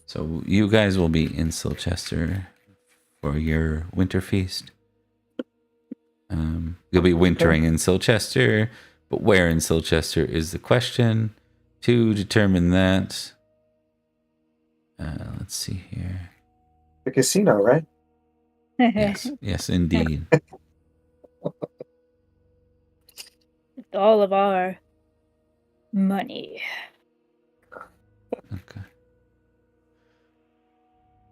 So you guys will be in Silchester for your winter feast. You'll be wintering in Silchester, but where in Silchester is the question. To determine that, let's see here. The casino, right? Yes, indeed. With all of our money. Okay.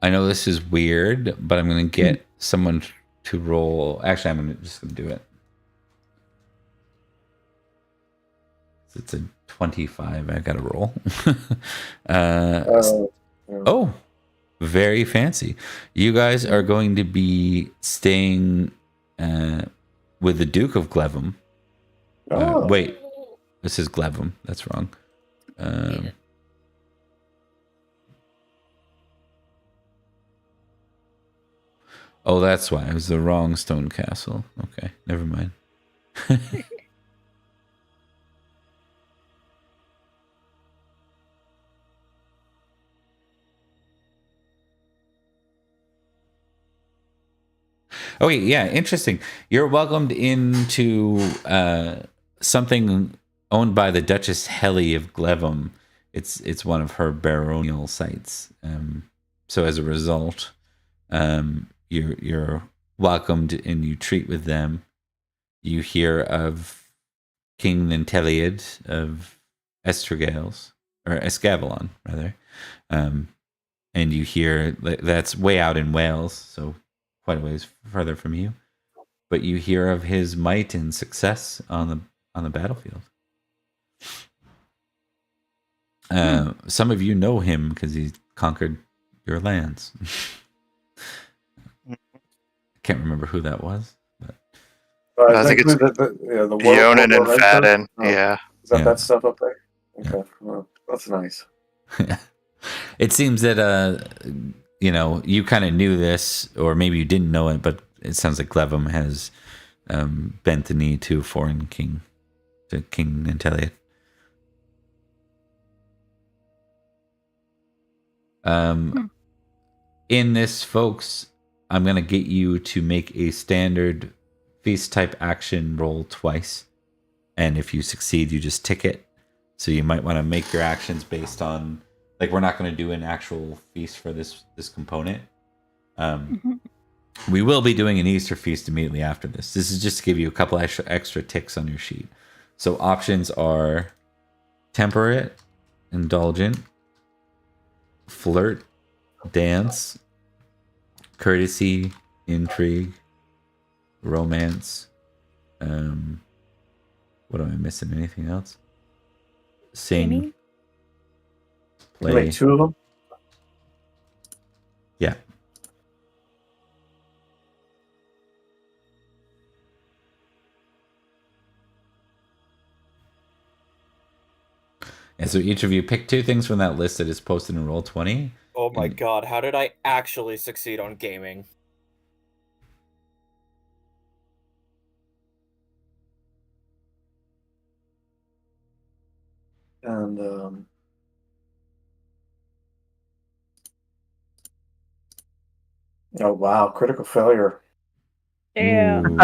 I know this is weird, but I'm going to get someone to roll. Actually, I'm just going to do it. It's a 25. I got to roll. Oh, very fancy. You guys are going to be staying with the Duke of Glevum. Wait, this is Glevum. That's wrong. Oh, that's why. It was the wrong stone castle. Okay, never mind. Okay, yeah, interesting. You're welcomed into something owned by the Duchess Helly of Glevum. It's one of her baronial sites. So as a result, you're welcomed and you treat with them. You hear of King Ninteliad of Estragales, or Escavalon, rather. And you hear that's way out in Wales, so quite a ways further from you. But you hear of his might and success on the battlefield. Some of you know him because he conquered your lands. I can't remember who that was. I think it's the Bionin and War Fadden. Oh, Yeah. Is that Yeah. that stuff up there? Yeah. Okay, well, that's nice. It seems that you kind of knew this, or maybe you didn't know it, but it sounds like Glevum has bent the knee to a foreign king, to King Ninteliad. In this, folks, I'm going to get you to make a standard feast type action roll twice. And if you succeed, you just tick it. So you might want to make your actions based on, like, we're not going to do an actual feast for this component. We will be doing an Easter feast immediately after this. This is just to give you a couple extra ticks on your sheet. So options are temperate, indulgent, flirt, dance, courtesy, intrigue, romance. What am I missing? Anything else? Sing, Gaming? You play. make 2 of them. Yeah. And so each of you pick 2 things from that list that is posted in Roll20. Oh my god, how did I actually succeed on gaming? And oh wow, critical failure. Yeah. Ooh,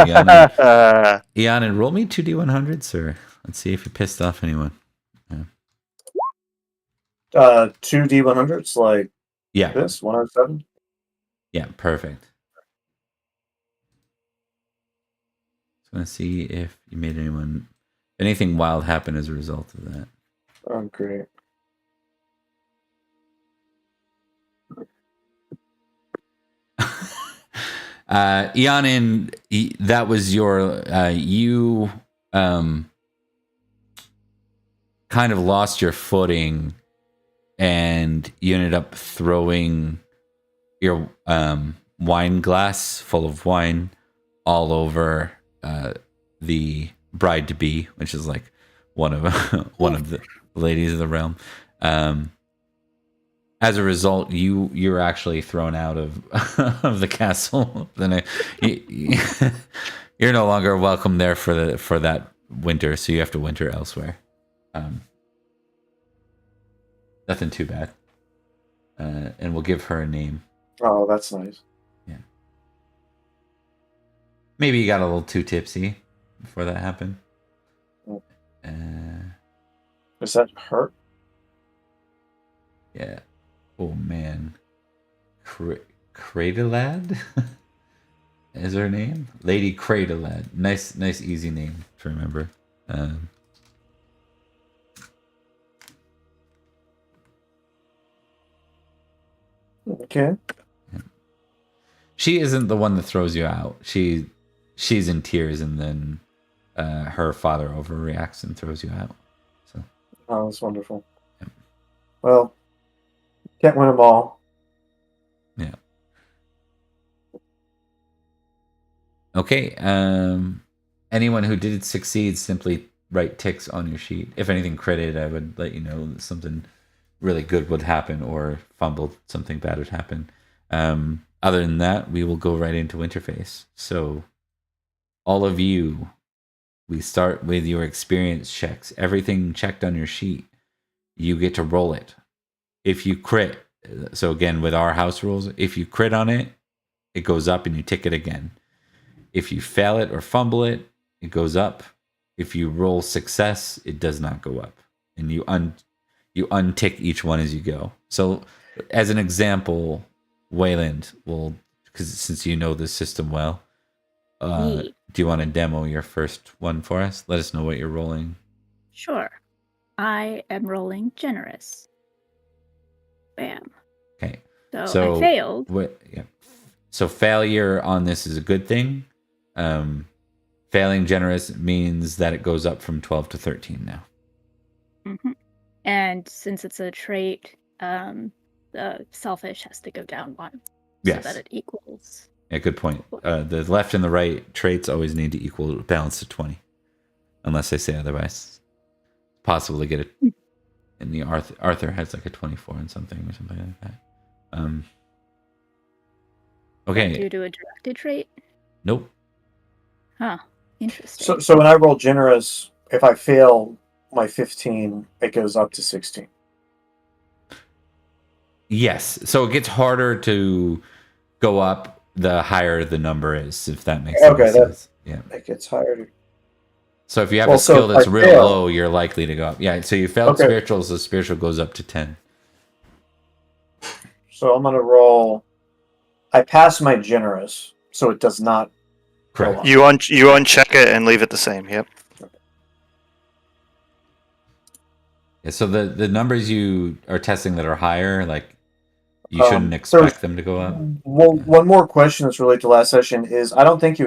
Ianan, roll me 2d100s, sir. Let's see if you pissed off anyone. 2 D100s like Yeah. this, 107. Yeah, perfect. Just want to see if you made anything wild happen as a result of that. Oh, great. Ianan, that was your you kind of lost your footing, and you ended up throwing your wine glass full of wine all over the bride to be, which is like one of the ladies of the realm. As a result, you're actually thrown out of of the castle. Then you're no longer welcome there for that winter, so you have to winter elsewhere. Nothing too bad, and we'll give her a name. Oh, that's nice. Yeah. Maybe you got a little too tipsy before that happened. Does that hurt? Yeah. Oh man. Cradalad is her name. Lady Cradalad. Nice, easy name to remember. Okay. She isn't the one that throws you out. She's in tears, and then her father overreacts and throws you out. So. Oh, that's wonderful. Yeah. Well, can't win them all. Yeah. Okay. Anyone who did succeed, simply write ticks on your sheet. If anything critted, I would let you know that something really good would happen, or fumbled, something bad would happen. Other than that, we will go right into Winterface. So, all of you, we start with your experience checks. Everything checked on your sheet, you get to roll it. If you crit, so again, with our house rules, if you crit on it, it goes up and you tick it again. If you fail it or fumble it, it goes up. If you roll success, it does not go up. And you untick each one as you go. So, as an example, Wayland will, because since you know the system well, do you want to demo your first one for us? Let us know what you're rolling. Sure. I am rolling generous. Bam. Okay. So I failed. Yeah. So failure on this is a good thing. Failing generous means that it goes up from 12 to 13 now. Mm-hmm. And since it's a trait, the selfish has to go down 1. Yes. So that it equals. Yeah, good point. The left and the right traits always need to equal balance to 20. Unless I say otherwise. It's possible to get it. And the Arthur has like a 24 and something or something like that. Okay. Do you do a directed trait? Nope. Huh. Interesting. So when I roll generous, if I fail my 15, it goes up to 16. Yes. So it gets harder to go up the higher the number is, if that makes Okay, any sense. Yeah. It gets higher. So if you have Well, a skill so if that's I real fail- low, you're likely to go up. Yeah. So you failed Okay. spiritual, so spiritual goes up to 10. So I'm gonna roll. I pass my generous, so it does not go Correct. up. You uncheck it and leave it the same. Yep. Yeah, so the numbers you are testing that are higher, like you Um, shouldn't expect them to go up. Well, one more question that's related to last session is I don't think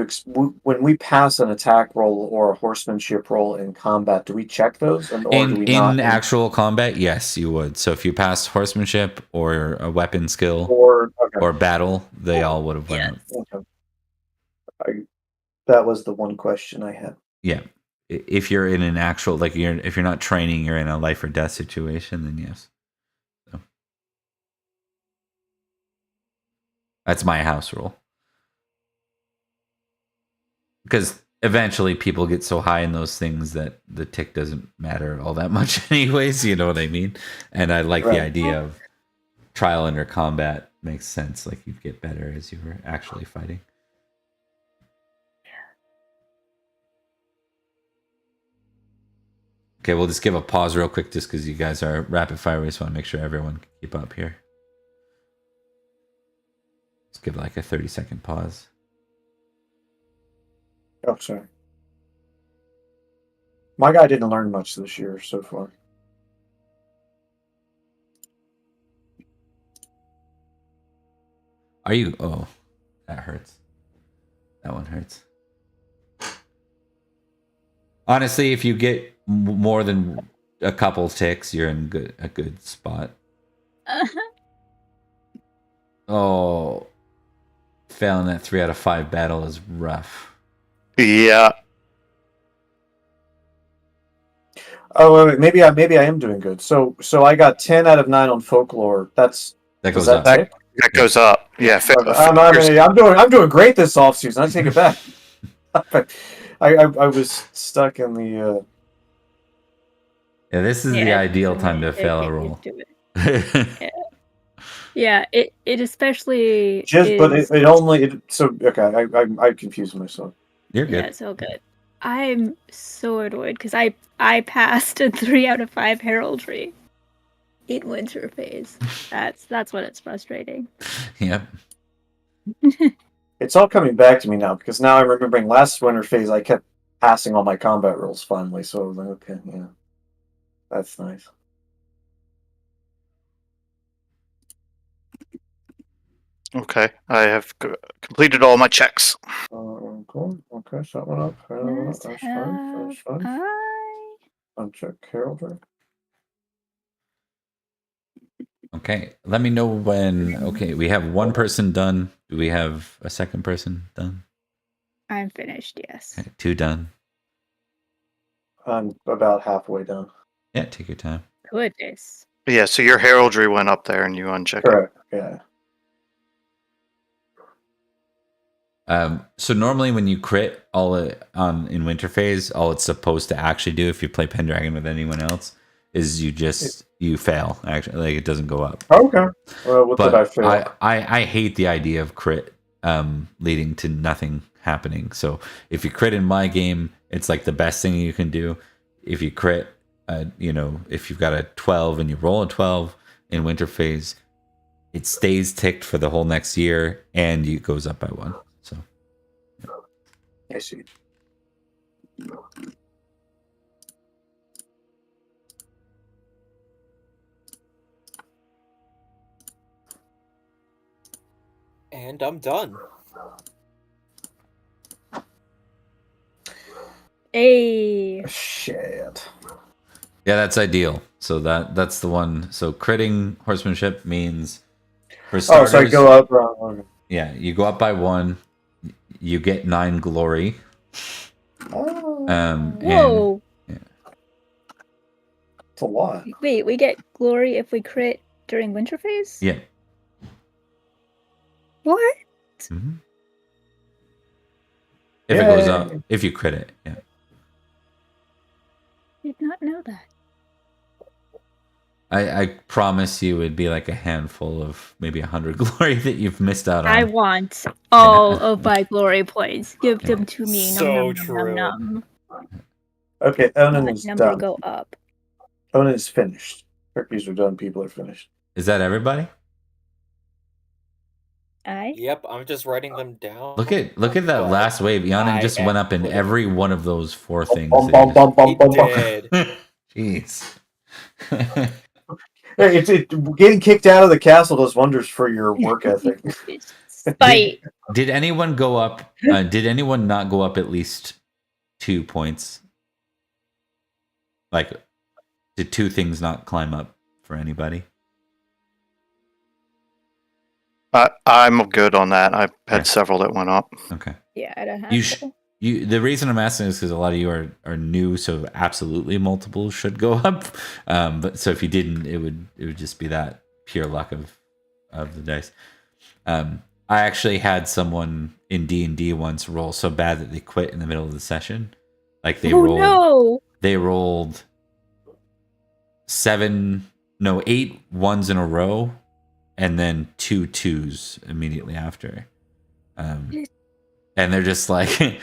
when we pass an attack roll or a horsemanship roll in combat, do we check those or do we not? In actual combat, yes, you would. So if you passed horsemanship or a weapon skill Okay. or battle, they all would have went up. Okay. That was the one question I had. Yeah. If you're in an actual, like if you're not training, you're in a life or death situation, then yes. So. That's my house rule. Because eventually people get so high in those things that the tick doesn't matter all that much anyways, you know what I mean? And I like the idea of trial under combat makes sense. Like you get better as you were actually fighting. Okay, we'll just give a pause real quick just because you guys are rapid fire. We just want to make sure everyone can keep up here. Let's give like a 30-second pause. Oh, sorry. My guy didn't learn much this year so far. Are you? Oh, that hurts. That one hurts. Honestly, if you get more than a couple ticks, you're in a good spot. Oh, failing that 3 out of 5 battle is rough. Yeah. Oh, wait, maybe I am doing good. So I got 10 out of 9 on folklore. That does goes that up. tick? That goes up. Yeah. I'm doing great this off season. I take it back. I was stuck in the. Yeah, this is the ideal time to fail a roll. Yeah, it especially But is... it only so okay. I confused myself. You're good. Yeah, so good. I'm so annoyed because I passed a 3 out of 5 heraldry in winter phase. That's when it's frustrating. Yep. It's all coming back to me now because now I'm remembering last winter phase. I kept passing all my combat rolls finally, so I was like, okay, yeah, that's nice. Okay. I have completed all my checks. Cool. Okay, so that went up. That's fine. That's fine. Uncheck heraldry. Okay, let me know when. Okay, we have one person done. Do we have a second person done? I'm finished, yes. Okay, 2 done. I'm about halfway done. Yeah, take your time. Goodness. Yeah. So your heraldry went up there, and you uncheck it. Correct. Yeah. So normally when you crit in winter phase, all it's supposed to actually do if you play Pendragon with anyone else is you fail. Actually, like it doesn't go up. Okay. Well, what did I fail? I hate the idea of crit leading to nothing happening. So if you crit in my game, it's like the best thing you can do. If you crit, if you've got a 12 and you roll a 12 in winter phase, it stays ticked for the whole next year and it goes up by 1. So I see. And I'm done. Hey. Shit. yeah, that's ideal. So that's the one. So critting horsemanship means for starters. Oh, so I go up. Okay. Yeah, you go up by 1. You get 9 glory. Oh, Whoa. it's a lot. Wait, we get glory if we crit during winter phase? Yeah. What? Mm-hmm. If it goes up, if you crit it, yeah. Did not know that. I promise you it'd be like a handful of maybe 100 glory that you've missed out on. I want all of my glory points. Give them to me. So Nom, nom, true. nom, nom, Okay, nom. Onan That is number done. go up. Onan is finished. Turkeys are done. People are finished. Is that everybody? Yep, I'm just writing them down. Look at that but last wave. Yanin I just am went up in putting- every one of those 4 things. Bum, that bum, you bum, bum, He bum, bum. did. Jeez. Hey, getting kicked out of the castle does wonders for your work ethic. Spite. Did anyone go up? Did anyone not go up at least 2 points? Like, did 2 things not climb up for anybody? I'm good on that. I've had Okay. several that went up. Okay. Yeah, I don't have You to. the reason I'm asking is because a lot of you are new, so absolutely multiple should go up. But so if you didn't, it would just be that pure luck of the dice. I actually had someone in D&D once roll so bad that they quit in the middle of the session. Like they rolled 8 ones in a row, and then 2 2s immediately after. And they're just like,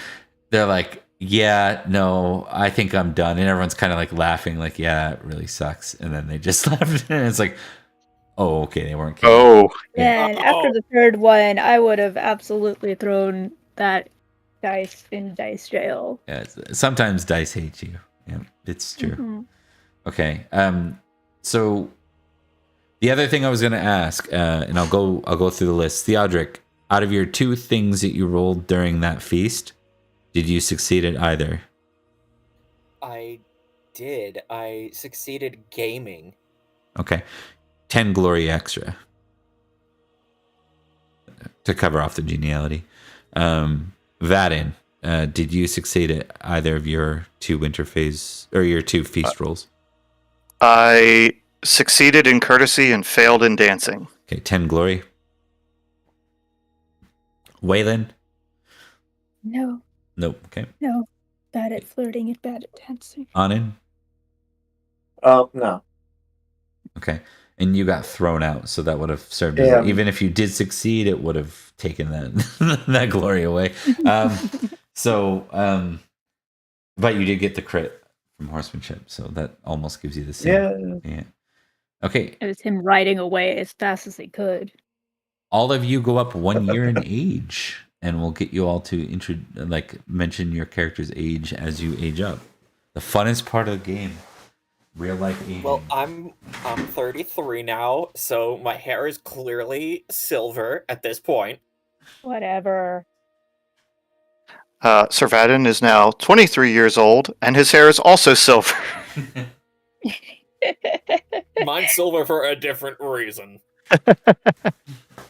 they're like, yeah, no, I think I'm done. And everyone's kind of like laughing, like, yeah, it really sucks. And then they just left. And it's like, oh, okay, they weren't kidding. Oh, Yeah. And after the third one, I would have absolutely thrown that dice in dice jail. Yeah, sometimes dice hate you. Yeah, it's true. Mhm. Okay. So the other thing I was going to ask, and I'll go through the list. Theodric, out of your 2 things that you rolled during that feast, did you succeed at either? I did. I succeeded gaming. Okay. 10 glory extra to cover off the geniality. Vadin, did you succeed at either of your 2 winter phase or your 2 feast rolls? I succeeded in courtesy and failed in dancing. Okay, 10 glory. Waylon? No, Nope. Okay. no. Bad at flirting and bad at dancing. Anin? No. Okay. And you got thrown out, so that would have served Yeah. as, even if you did succeed, it would have taken that that glory away. But you did get the crit from horsemanship, so that almost gives you the same. Yeah. Okay. It was him riding away as fast as he could. All of you go up 1 year in age, and we'll get you all to mention your character's age as you age up. The funnest part of the game. Real life aging. Well, I'm 33 now, so my hair is clearly silver at this point. Whatever. Sir Vadin is now 23 years old, and his hair is also silver. Mine's silver for a different reason.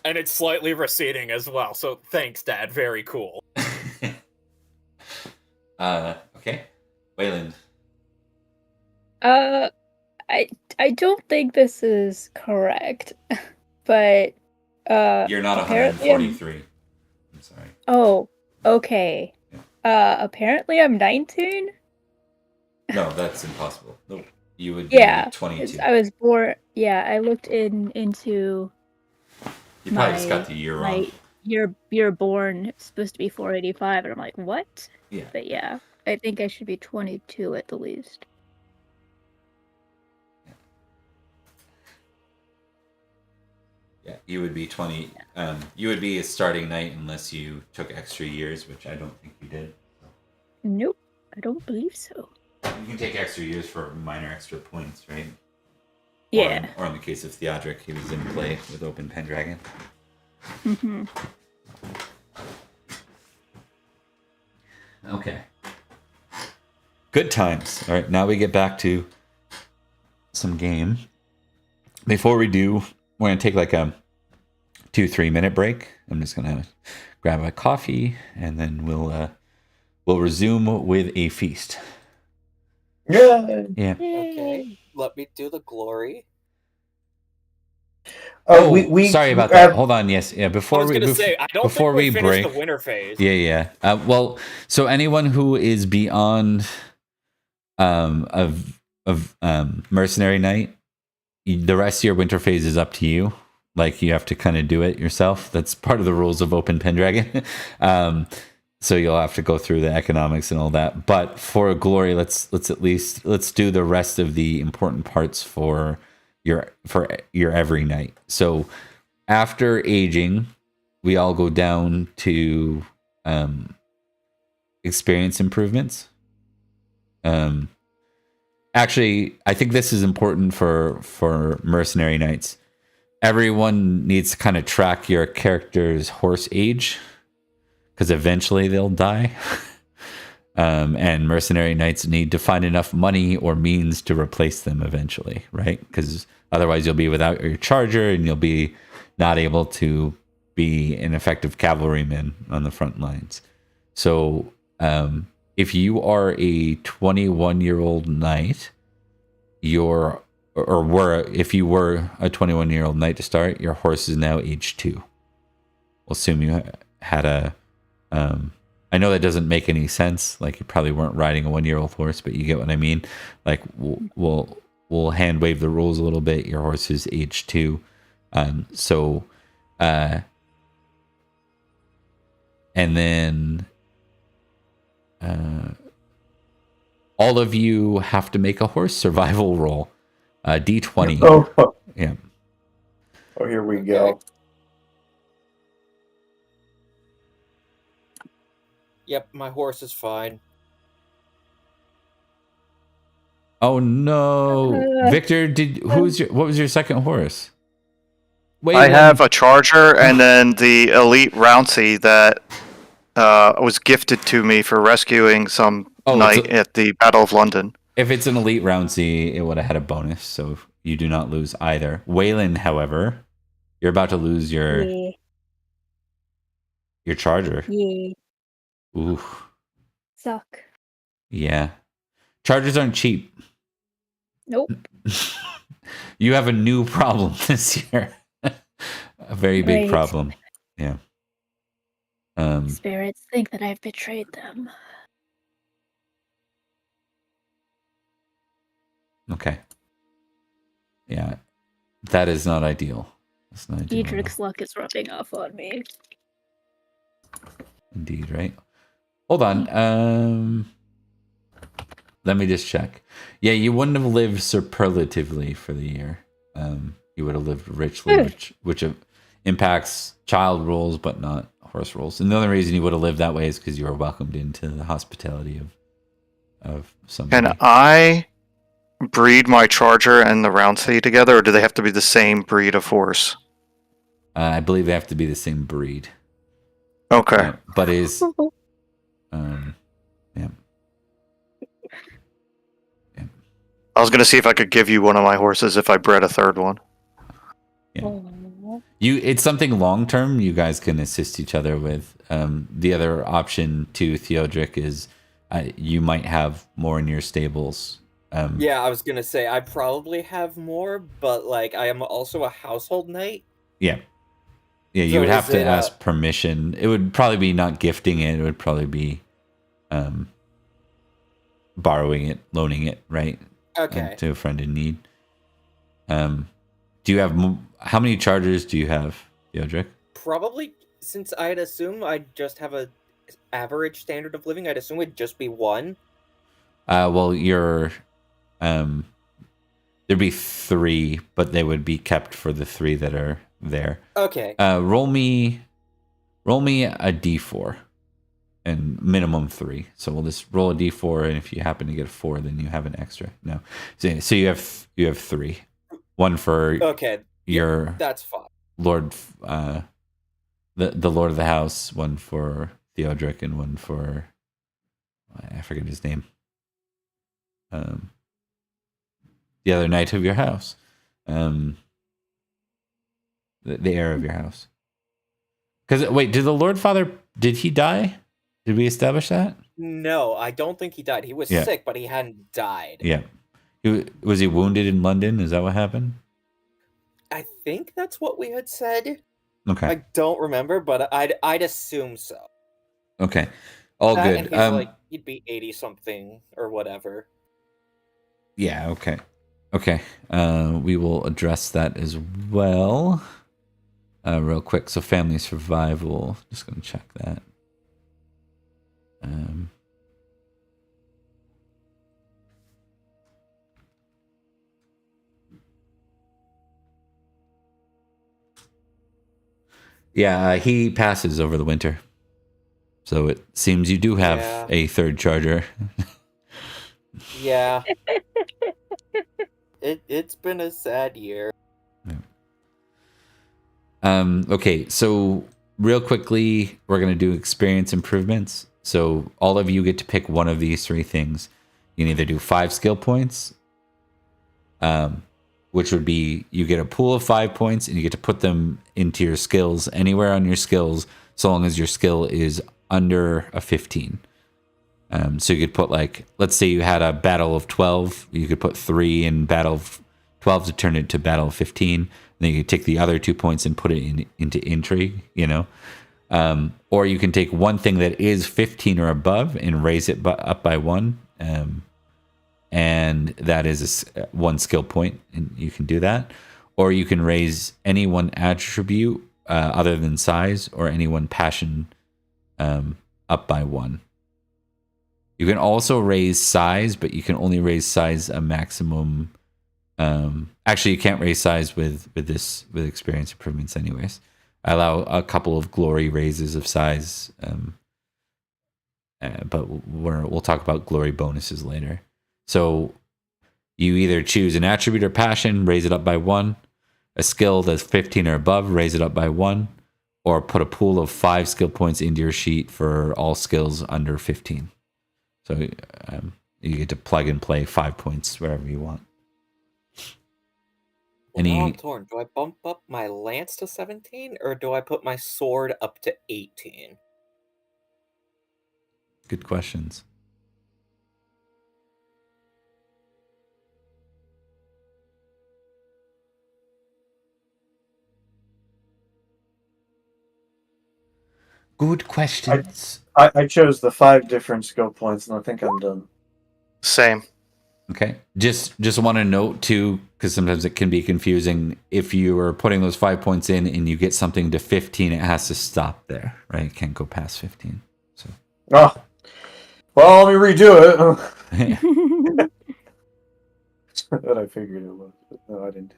And it's slightly receding as well, so thanks, Dad. Very cool. Okay. Wayland. I don't think this is correct, but You're not apparently 143. I'm sorry. Oh, okay. Apparently I'm 19. No, that's impossible. Nope. You would be Yeah, 22. I was born. Yeah, I looked into You probably just got the year wrong. You're born. It's supposed to be 485, and I'm like, what? Yeah. But yeah, I think I should be 22 at the least. Yeah, you would be 20. You would be a starting knight unless you took extra years, which I don't think you did. So. Nope, I don't believe so. You can take extra years for minor extra points, right? Yeah. Or in the case of Theodric, he was in play with Open Pendragon. Mm-hmm. Okay. Good times. All right, now we get back to some game. Before we do, we're going to take like a 2-3 minute break. I'm just going to grab a coffee, and then we'll resume with a feast. Yeah. Yeah. Okay, let me do the glory. We sorry about that. Hold on. Yes. Yeah. Before I was going to say, I don't before think we finished break, the winter phase. Yeah. Well, so anyone who is beyond of mercenary knight, the rest of your winter phase is up to you. Like, you have to kind of do it yourself. That's part of the rules of Open Pendragon. So you'll have to go through the economics and all that. But for glory, let's do the rest of the important parts for your every night. So after aging, we all go down to experience improvements. Actually, I think this is important for mercenary knights. Everyone needs to kind of track your character's horse age, because eventually they'll die. And mercenary knights need to find enough money or means to replace them eventually, right? Because otherwise you'll be without your charger and you'll be not able to be an effective cavalryman on the front lines. So if you are a 21-year-old knight, if you were a 21-year-old knight to start, your horse is now age 2. We'll assume you had a I know that doesn't make any sense. Like, you probably weren't riding a 1-year-old horse, but you get what I mean. Like, we'll hand wave the rules a little bit. Your horse is age 2. And then all of you have to make a horse survival roll. D20. Oh, Yeah. oh, here we go. Yep, my horse is fine. Oh no, Victor! What was your second horse? Wait, I have a charger and then the elite Rouncy that was gifted to me for rescuing some knight at the Battle of London. If it's an elite Rouncy, it would have had a bonus, so you do not lose either. Waylon, however, you're about to lose your charger. Yeah. Ooh. Suck. Yeah. Chargers aren't cheap. Nope. You have a new problem this year. A very big problem. Yeah. Spirits think that I've betrayed them. Okay. Yeah. That is not ideal. That's not ideal. Diedrich's luck is rubbing off on me. Indeed, right? Hold on. Let me just check. Yeah, you wouldn't have lived superlatively for the year. You would have lived richly, which impacts child rules, but not horse rules. And the only reason you would have lived that way is because you were welcomed into the hospitality of somebody. Can I breed my charger and the Rouncy together, or do they have to be the same breed of horse? I believe they have to be the same breed. Okay. But is yeah. I was gonna see if I could give you one of my horses if I bred a third one. Yeah. It's something long term you guys can assist each other with. The other option to Theodric is you might have more in your stables. Yeah, I was gonna say I probably have more, but like I am also a household knight. Yeah. Yeah, you would have to ask permission. It would probably be not gifting it. It would probably be borrowing it, loaning it, right? Okay. To a friend in need. Do you have how many chargers do you have, Theodric? Probably, since I'd assume I'd just have a average standard of living, I'd assume it'd just be 1. Well, you're there'd be 3, but they would be kept for the 3 that are there. Okay. Roll me a d4 and minimum 3. So we'll just roll a d4, and if you happen to get a 4, then you have an extra. No, so you have 3. One for your that's fine. Lord, the Lord of the House. One for Theodric, and one for I forget his name. The other knight of your house. The heir of your house. Because wait, did the Lord Father, did he die? Did we establish that? No, I don't think he died. He was sick, but he hadn't died. Yeah. Was he wounded in London? Is that what happened? I think that's what we had said. Okay. I don't remember, but I'd assume so. Okay. All good. And he's he'd be 80 something or whatever. Yeah, okay. Okay. We will address that as well. Real quick. So family survival. Just going to check that. Yeah, he passes over the winter. So it seems you do have Yeah. a third charger. Yeah. It's been a sad year. Okay, so real quickly, we're going to do experience improvements. So all of you get to pick one of these three things. You can either do 5 skill points, which would be you get a pool of 5 points and you get to put them into your skills anywhere on your skills, so long as your skill is under a 15. So you could put, like, let's say you had a battle of 12, you could put 3 in battle of 12 to turn it to battle of 15. Then you could take the other 2 points and put it into intrigue, you know. Or you can take one thing that is 15 or above and raise it up by 1. And that is one skill point, and you can do that. Or you can raise any one attribute other than size, or any one passion up by 1. You can also raise size, but you can only raise size a maximum. Actually, you can't raise size with experience improvements, anyways. I allow a couple of glory raises of size, but we'll talk about glory bonuses later. So you either choose an attribute or passion, raise it up by 1. A skill that's 15 or above, raise it up by 1. Or put a pool of 5 skill points into your sheet for all skills under 15. So you get to plug and play 5 points wherever you want. Well, now I'm torn. Do I bump up my lance to 17, or do I put my sword up to 18? Good questions. Good questions. I chose the 5 different skill points, and I think I'm done. Same. Okay. Just want to note too, because sometimes it can be confusing. If you are putting those 5 points in and you get something to 15, it has to stop there, right? It can't go past 15. So. Oh, well, let me redo it. That I figured it was, but no, I didn't.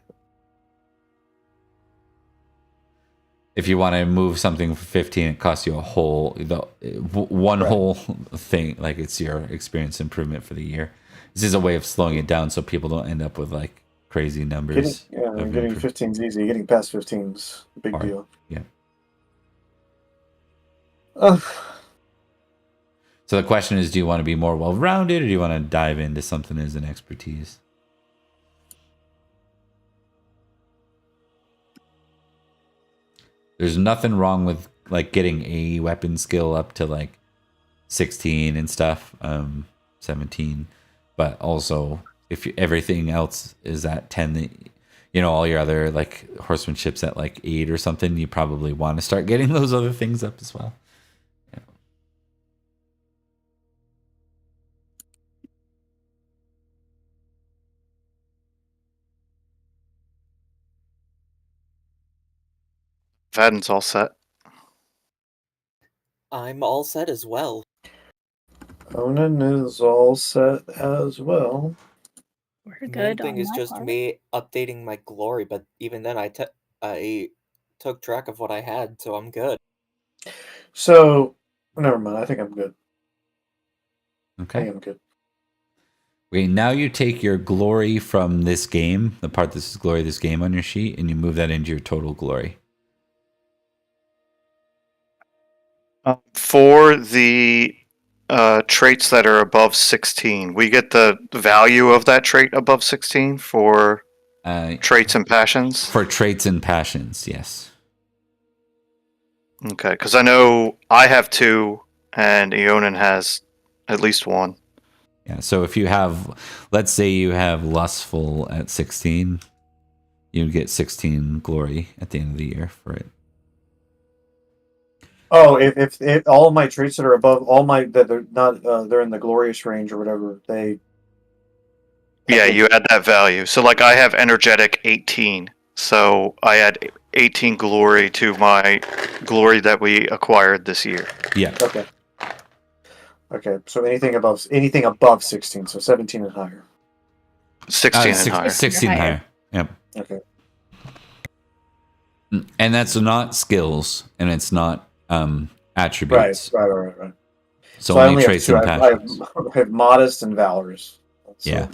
If you want to move something for 15, it costs you one Right. whole thing. Like, it's your experience improvement for the year. This is a way of slowing it down so people don't end up with like crazy numbers. Getting 15's easy. Getting past 15's a big deal. Yeah. Uh, So the question is, do you want to be more well-rounded, or do you want to dive into something as an expertise? There's nothing wrong with like getting a weapon skill up to like 16 and stuff, 17. But also, if everything else is at 10, all your other like horsemanship's at like 8 or something, you probably want to start getting those other things up as well. Yeah. Vadden's all set. I'm all set as well. Onan is all set as well. We're Main good. thing on is my just part. me updating my glory, but even then I took track of what I had, so I'm good. So, never mind. I think I'm good. Okay. I think I'm good. Okay, now you take your glory from this game, the part that says glory of this game on your sheet, and you move that into your total glory. For the traits that are above 16, we get the value of that trait above 16 for traits and passions? For traits and passions, yes. Okay, because I know I have 2, and Eonin has at least 1. Yeah, so if you have, let's say you have lustful at 16, you get 16 glory at the end of the year for it. Oh, if all of my traits that are above that they're not they're in the glorious range or whatever, they Yeah, you add that value. So like I have energetic 18. So I add 18 glory to my glory that we acquired this year. Yeah. Okay. Okay. So anything above 16, so 17 and higher. 16 and higher. 16 Higher. higher. Yep. Okay. And that's not skills, and it's not attributes. Right. So, So I only only have traits two. and I have, passions. I have modest and valorous. So, Yeah.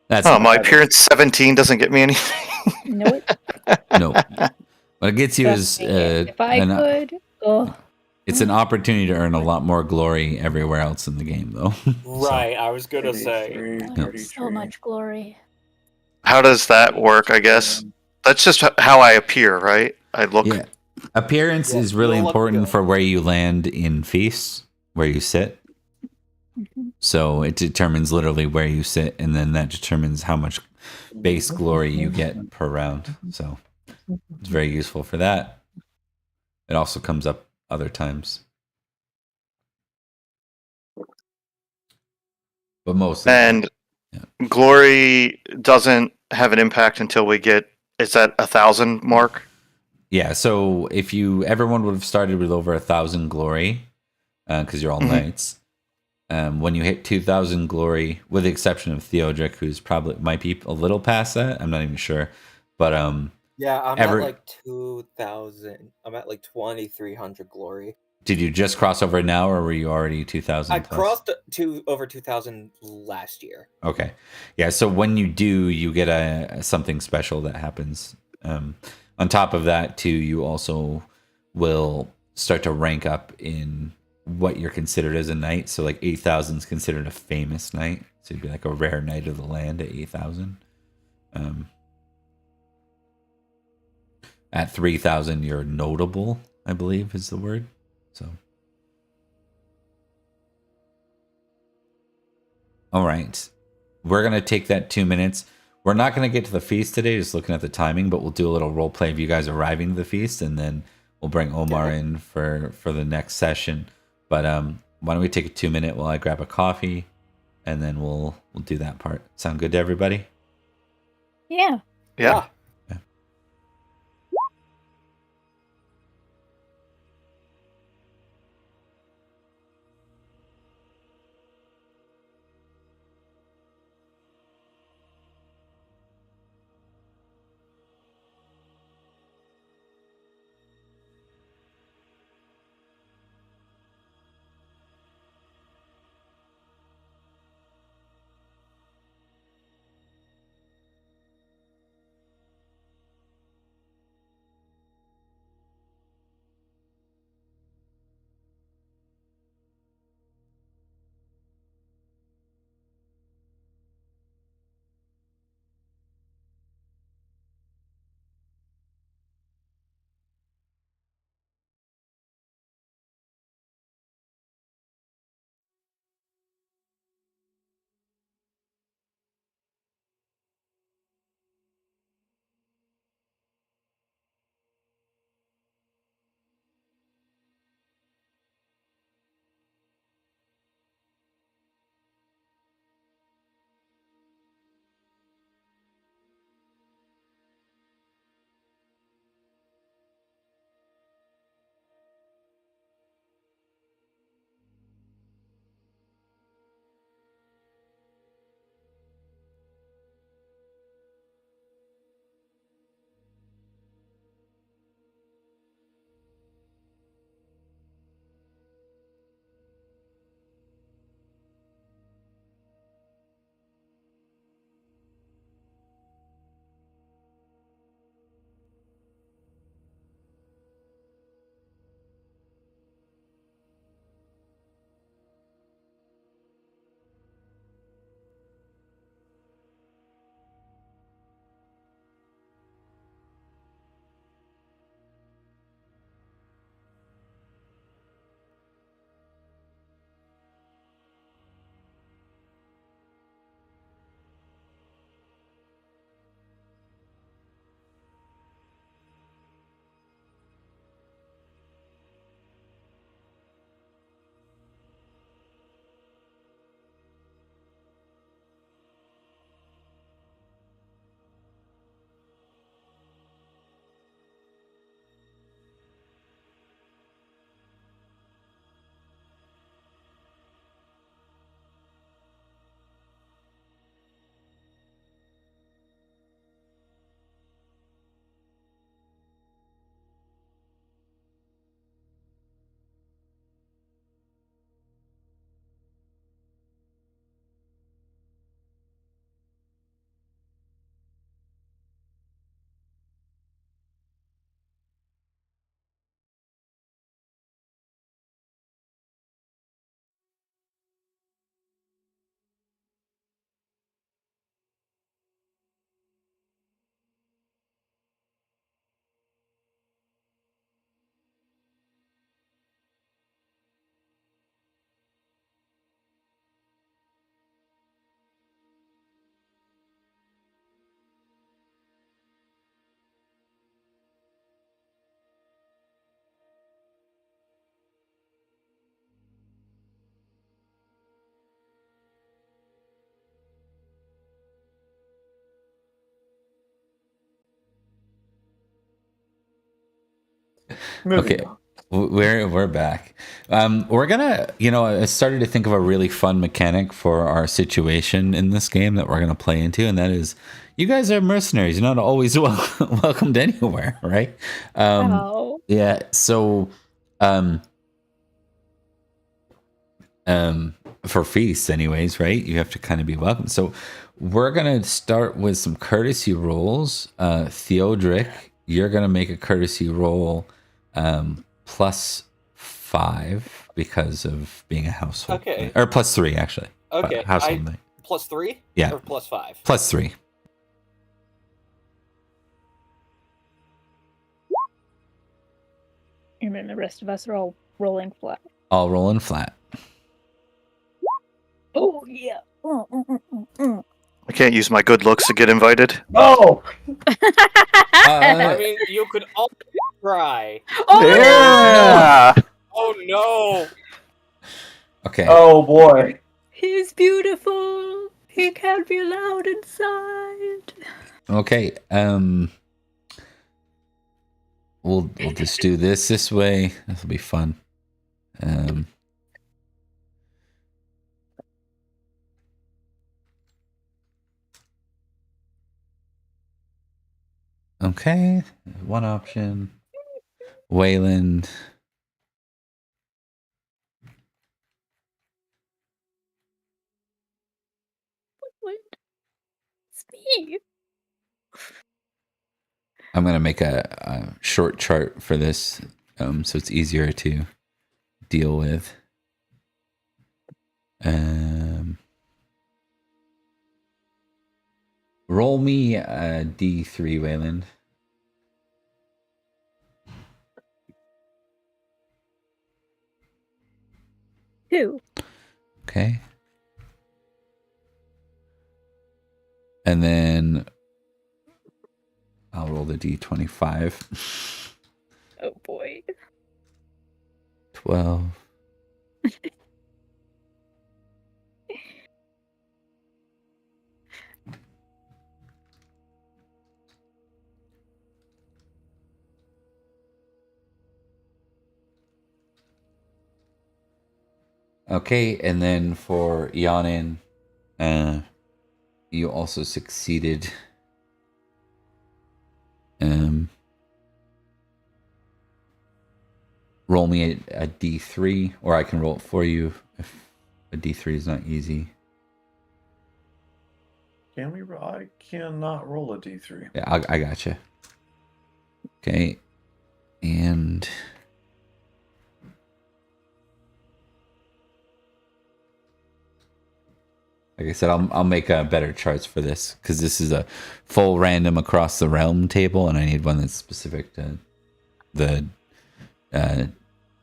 That's Oh, my I don't- appearance 17 doesn't get me anything. Nope. no. What it gets you is Trust me, if I could, oh, it's an opportunity to earn a lot more glory everywhere else in the game, though. Right, I was gonna say. 33, so 33. much glory. How does that work, I guess? That's just how I appear, right? I look. Yeah. Appearance Yeah, is really you'll look important good. for where you land in feasts, where you sit. Mhm. So it determines literally where you sit, and then that determines how much base glory you get per round. So it's very useful for that. It also comes up other times. But mostly. And Yeah. glory doesn't have an impact until we get. Is that 1,000 mark? Yeah, so if everyone would have started with over 1,000 glory, because you're all Mhm. knights. When you hit 2,000 glory, with the exception of Theodric, who's probably might be a little past that, I'm not even sure. But Yeah, I'm Ever- at like 2,000. I'm at like 2,300 glory. did you just cross over now, or were you already 2,000 I plus? crossed to over 2,000 last year. Okay, yeah. So when you do, you get a something special that happens. On top of that, too, you also will start to rank up in what you're considered as a knight. So like 8,000 is considered a famous knight. So you'd be like a rare knight of the land at 8,000. At 3,000, you're notable, I believe is the word. So, all right. We're going to take that 2 minutes. We're not going to get to the feast today, just looking at the timing, but we'll do a little role play of you guys arriving to the feast, and then we'll bring Omar in for the next session. But why don't we take a 2 minute while I grab a coffee, and then we'll do that part. Sound good to everybody? Yeah. Yeah. Moving Okay. on. We're back. We're gonna, I started to think of a really fun mechanic for our situation in this game that we're gonna play into, and that is, you guys are mercenaries. You're not always welcomed anywhere, right? Oh. Yeah. So, um, for feasts, anyways, right? You have to kind of be welcome. So, we're gonna start with some courtesy rolls. Theodric, you're gonna make a courtesy roll. +5 because of being a household. Okay. Or +3 actually. Okay. Household knight. +3? Yeah. Or +5? +3. And then the rest of us are all rolling flat. All rolling flat. Oh, yeah. I can't use my good looks to get invited. Oh! I mean, you could always try. Oh, Yeah. Oh no! Okay. Oh boy. he's beautiful. He can't be allowed inside. Okay. We'll just do this way. This will be fun. Okay. One option. Wayland. What? It's me. I'm gonna make a short chart for this, so it's easier to deal with. Roll me a D3, Wayland. Who? Okay. And then I'll roll the D25. Oh boy. 12. Okay, and then for Yanin, you also succeeded. Roll me a D3, or I can roll it for you if a D3 is not easy. Can we roll? I cannot roll a d3. Yeah, I gotcha. Okay, and like I said, I'll make better charts for this because this is a full random across the realm table, and I need one that's specific to the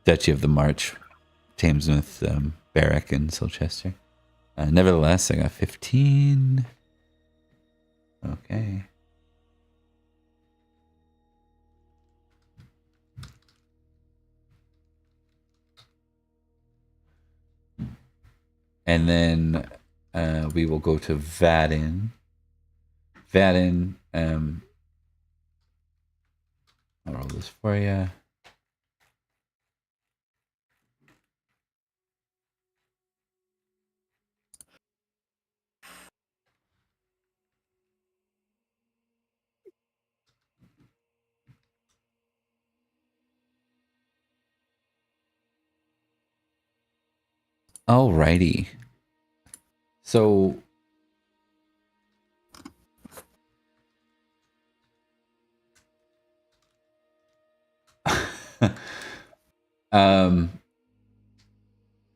Duchy of the March, Thamesmouth, Berwick, and Silchester. Nevertheless, I got 15. Okay. And then we will go to Vadin. Vadin, I'll roll this for you. Alrighty. So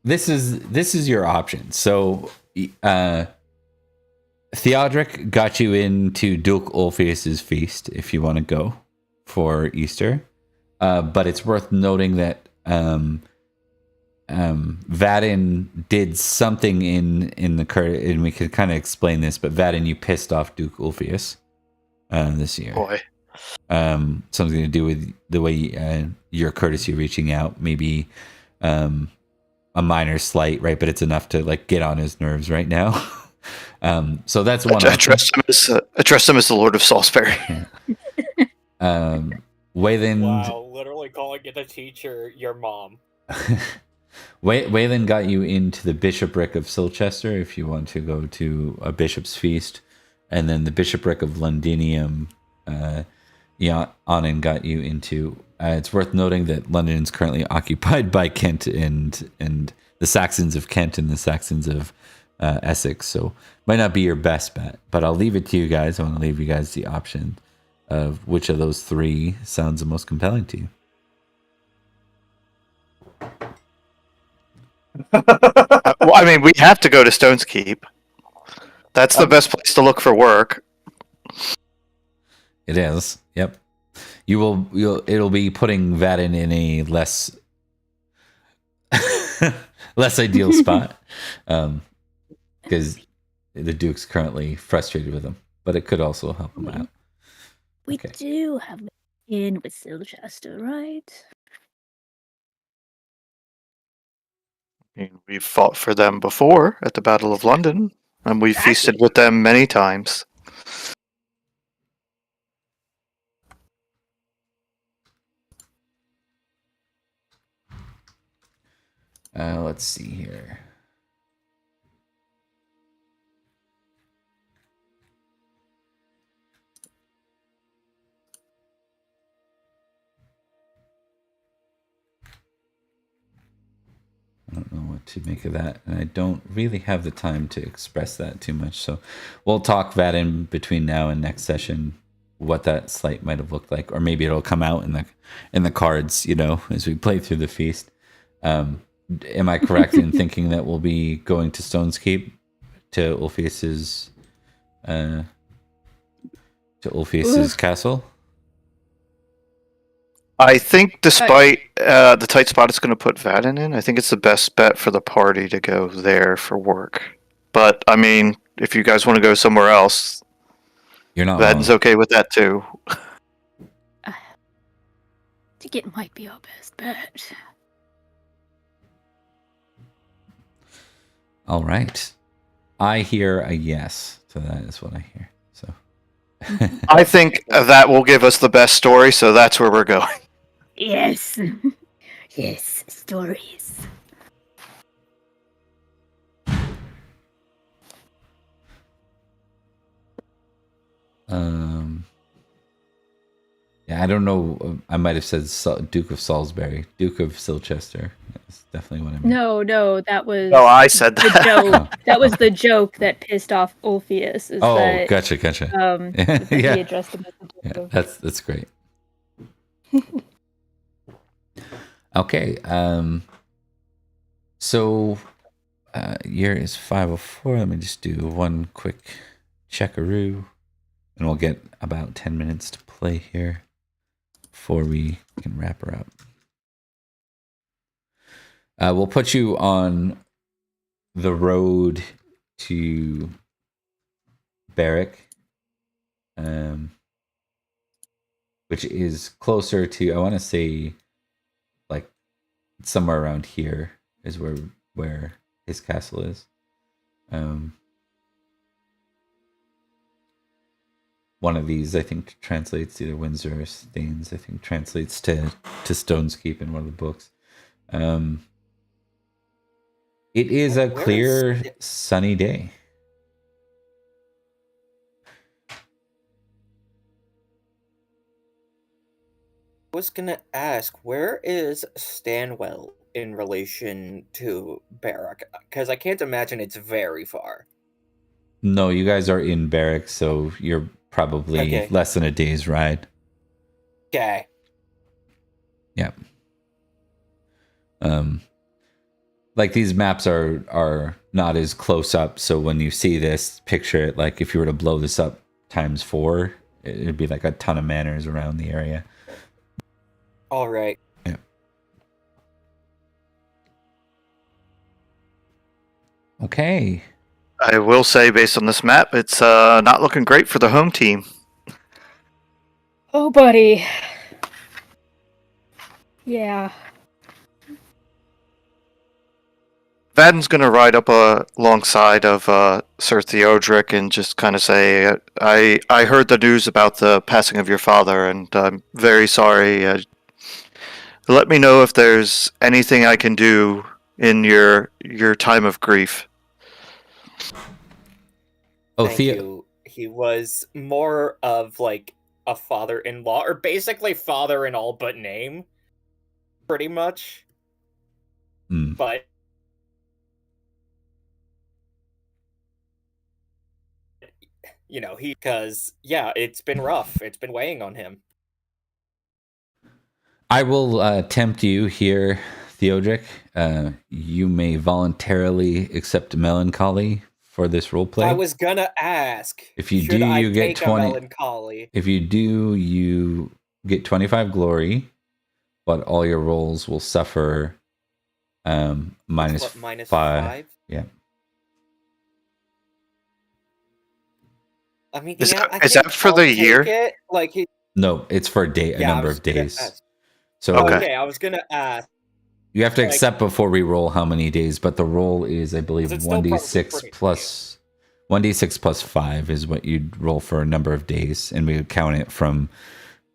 this is your option. So Theodric got you into Duke Ulfius's feast if you want to go for Easter. But it's worth noting that Vadin did something in the current, and we could kind of explain this, but Vadin, you pissed off Duke Ulfius this year. Boy. Something to do with the way your courtesy reaching out, maybe a minor slight, right? But it's enough to like get on his nerves right now. So that's one. Address him as the Lord of Salisbury. Wayland. Wow, literally calling it a teacher your mom. Wayland got you into the bishopric of Silchester if you want to go to a bishop's feast, and then the bishopric of Londinium, Anand got you into. It's worth noting that London is currently occupied by Kent and the Saxons of Kent and the Saxons of Essex, so might not be your best bet. But I'll leave it to you guys. I want to leave you guys the option of which of those three sounds the most compelling to you. Well, I mean, we have to go to Stone's Keep. That's the best place to look for work. It is. Yep. It'll be putting Vadin in a less less ideal spot. Because the Duke's currently frustrated with him. But it could also help him out. We Okay. do have an in with Silchester, right? I mean, we've fought for them before at the Battle of London, and we feasted with them many times. Let's see here. I don't know what to make of that, and I don't really have the time to express that too much. So we'll talk that in between now and next session, what that slight might have looked like, or maybe it'll come out in the cards, as we play through the feast. Am I correct in thinking that we'll be going to Stone's Keep to Ulfius's castle? I think despite the tight spot it's going to put Vadin in, I think it's the best bet for the party to go there for work. But, I mean, if you guys want to go somewhere else, You're not Vadin's wrong. okay with that too. I think it might be our best bet. All right. I hear a yes. So that is what I hear. So I think that will give us the best story, so that's where we're going. Yes. Yes, stories. Yeah, I don't know. I might have said Duke of Salisbury, Duke of Silchester. That's definitely what I meant. No, that was. No, I said the that. joke. Oh. That was the joke that pissed off Ulfius. Is Oh, that, gotcha. that Yeah. he addressed him as a Yeah, joke. that's great. Okay. So year is 504. Let me just do one quick checkaroo, and we'll get about 10 minutes to play here before we can wrap her up. We'll put you on the road to Barrack, which is closer to, I want to say, like somewhere around here is where his castle is. One of these, I think, translates to either Windsor or Staines. I think translates to Stone's Keep in one of the books. It is a clear, sunny day. I was gonna ask, where is Stanwell in relation to Barrack? Because I can't imagine it's very far. No, you guys are in Barrack, so you're probably Okay. less than a day's ride. Okay. Yeah. Like these maps are not as close up, so when you see this, picture it like if you were to blow this up times 4, it'd be like a ton of manors around the area. All right. Yeah. Okay. I will say, based on this map, it's not looking great for the home team. Oh, buddy. Yeah. Vaden's gonna ride up alongside of Sir Theodric and just kind of say, "I heard the news about the passing of your father, and I'm very sorry. Let me know if there's anything I can do in your time of grief." Oh, Thank you. He was more of like a father-in-law, or basically father in all but name, pretty much. Mm. But you know, because it's been rough. It's been weighing on him. I will tempt you here, Theodric. You may voluntarily accept melancholy for this roleplay. I was gonna ask. If you should do, I you get take 20. a melancholy? If you do, you get 25 glory, but all your rolls will suffer minus Minus 5. Yeah. I mean, Is yeah, that, I is think that for I'll the take year? it. Like, No, it's for a day, a yeah, I number was of gonna days. ask. So Okay. I was gonna ask. you have to like- accept before we roll how many days, but the roll is, I believe, 'Cause it's still probably 1d6 pretty plus 1d6 plus 5 is what you'd roll for a number of days, and we would count it from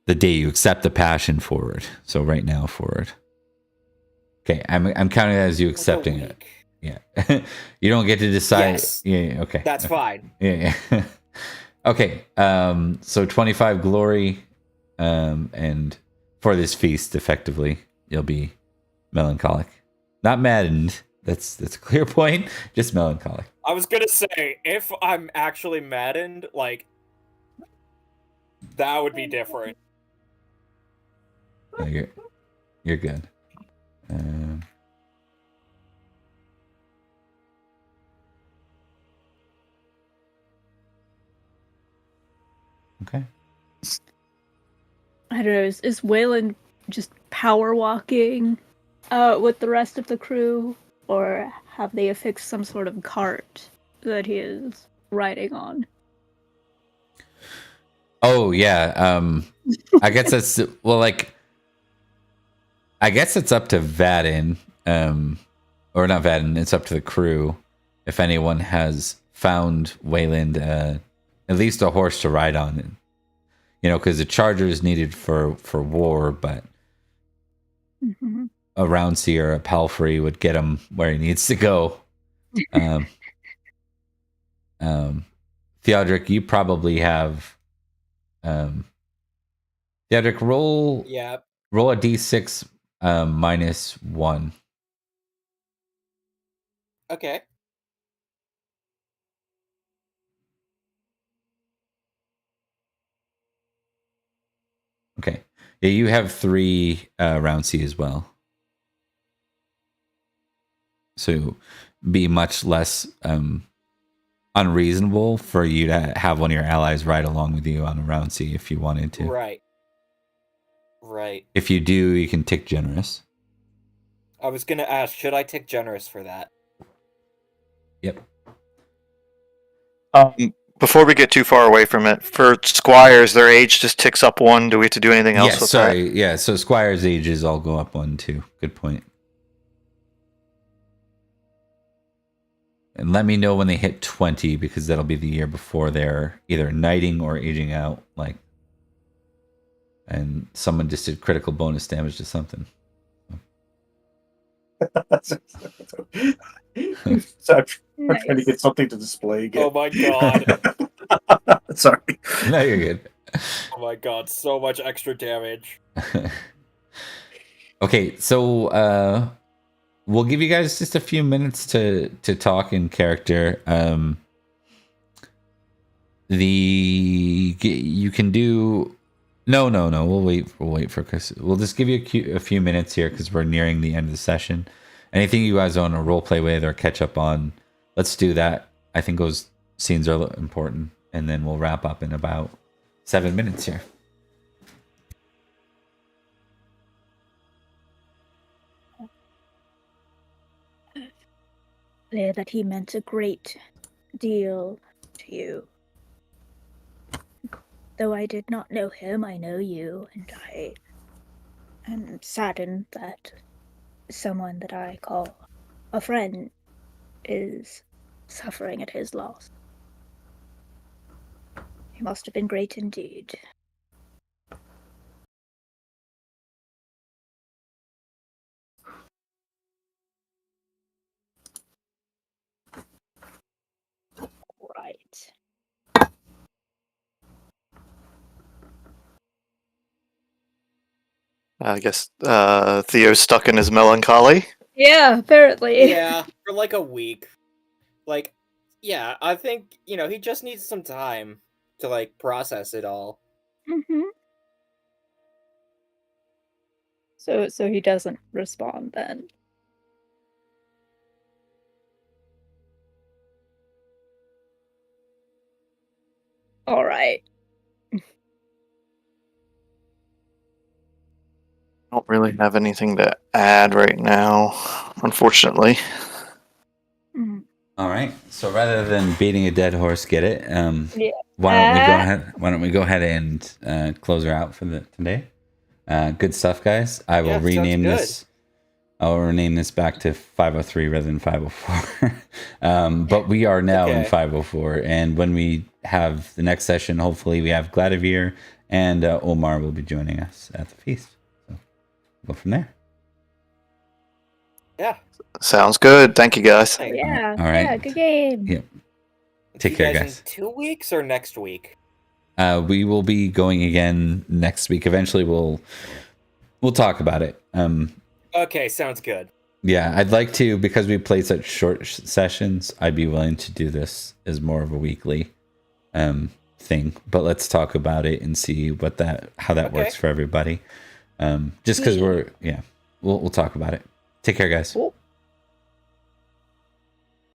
the day you accept the passion forward. So right now forward. Okay, I'm counting that as you accepting it. week. Yeah. You don't get to decide. Yes. Yeah, okay. That's okay. fine. Yeah. Okay. So 25 glory, and for this feast, effectively, you'll be melancholic, not maddened. That's a clear point. Just melancholic. I was gonna say, if I'm actually maddened, like, that would be different. No, you're good. Okay. I don't know. Is Wayland just power walking with the rest of the crew, or have they affixed some sort of cart that he is riding on? Oh yeah. I guess that's well, like, I guess it's up to Vaden, or not Vaden. It's up to the crew if anyone has found Wayland at least a horse to ride on. You know, because the charger is needed for war, but Mm-hmm. a roundseer or a palfrey would get him where he needs to go. Theodric, you probably have. Theodric, roll a d6 minus 1. Okay. Okay. Yeah, you have 3 round C as well. So be much less unreasonable for you to have one of your allies ride along with you on a round C if you wanted to. Right. If you do, you can tick generous. I was gonna ask, should I tick generous for that? Yep. Before we get too far away from it, for squires, their age just ticks up 1. Do we have to do anything else with that? Yeah, so squires' ages all go up 1 too. Good point. And let me know when they hit 20, because that'll be the year before they're either knighting or aging out. Like, and someone just did critical bonus damage to something. So I'm trying to get something to display again. Oh my god. Sorry. No, you're good. Oh my god, so much extra damage. Okay, so we'll give you guys just a few minutes to talk in character. You can do no. We'll wait for Chris. We'll just give you a few minutes here because we're nearing the end of the session. Anything you guys want to role play with or catch up on, let's do that. I think those scenes are important, and then we'll wrap up in about 7 minutes here. Clear that he meant a great deal to you. Though I did not know him, I know you, and I am saddened that someone that I call a friend is suffering at his loss. He must have been great indeed. Right. I guess Theo's stuck in his melancholy. Yeah, apparently. Yeah, for like a week. Like, yeah, I think, he just needs some time to, like, process it all. Mm-hmm. So he doesn't respond then. All right. I don't really have anything to add right now, unfortunately. Mm. All right. So rather than beating a dead horse, get it? Yeah. Why don't we go ahead? Why don't we go ahead and close her out for the today? Good stuff, guys. I will Yeah, sounds rename good. this. I'll rename this back to 503 rather than 504. But we are now in Okay. 504, and when we have the next session, hopefully we have Gladivir and Omar will be joining us at the feast. So we'll go from there. Yeah. Sounds good. Thank you, guys. Thanks. Yeah. All right. Yeah, good game. Yep. See Take you care, guys guys. in 2 weeks or next week? We will be going again next week. Eventually, we'll talk about it. Okay, sounds good. Yeah, I'd like to, because we played such short sessions, I'd be willing to do this as more of a weekly thing. But let's talk about it and see how that works for everybody. Just because we'll talk about it. Take care, guys. Cool.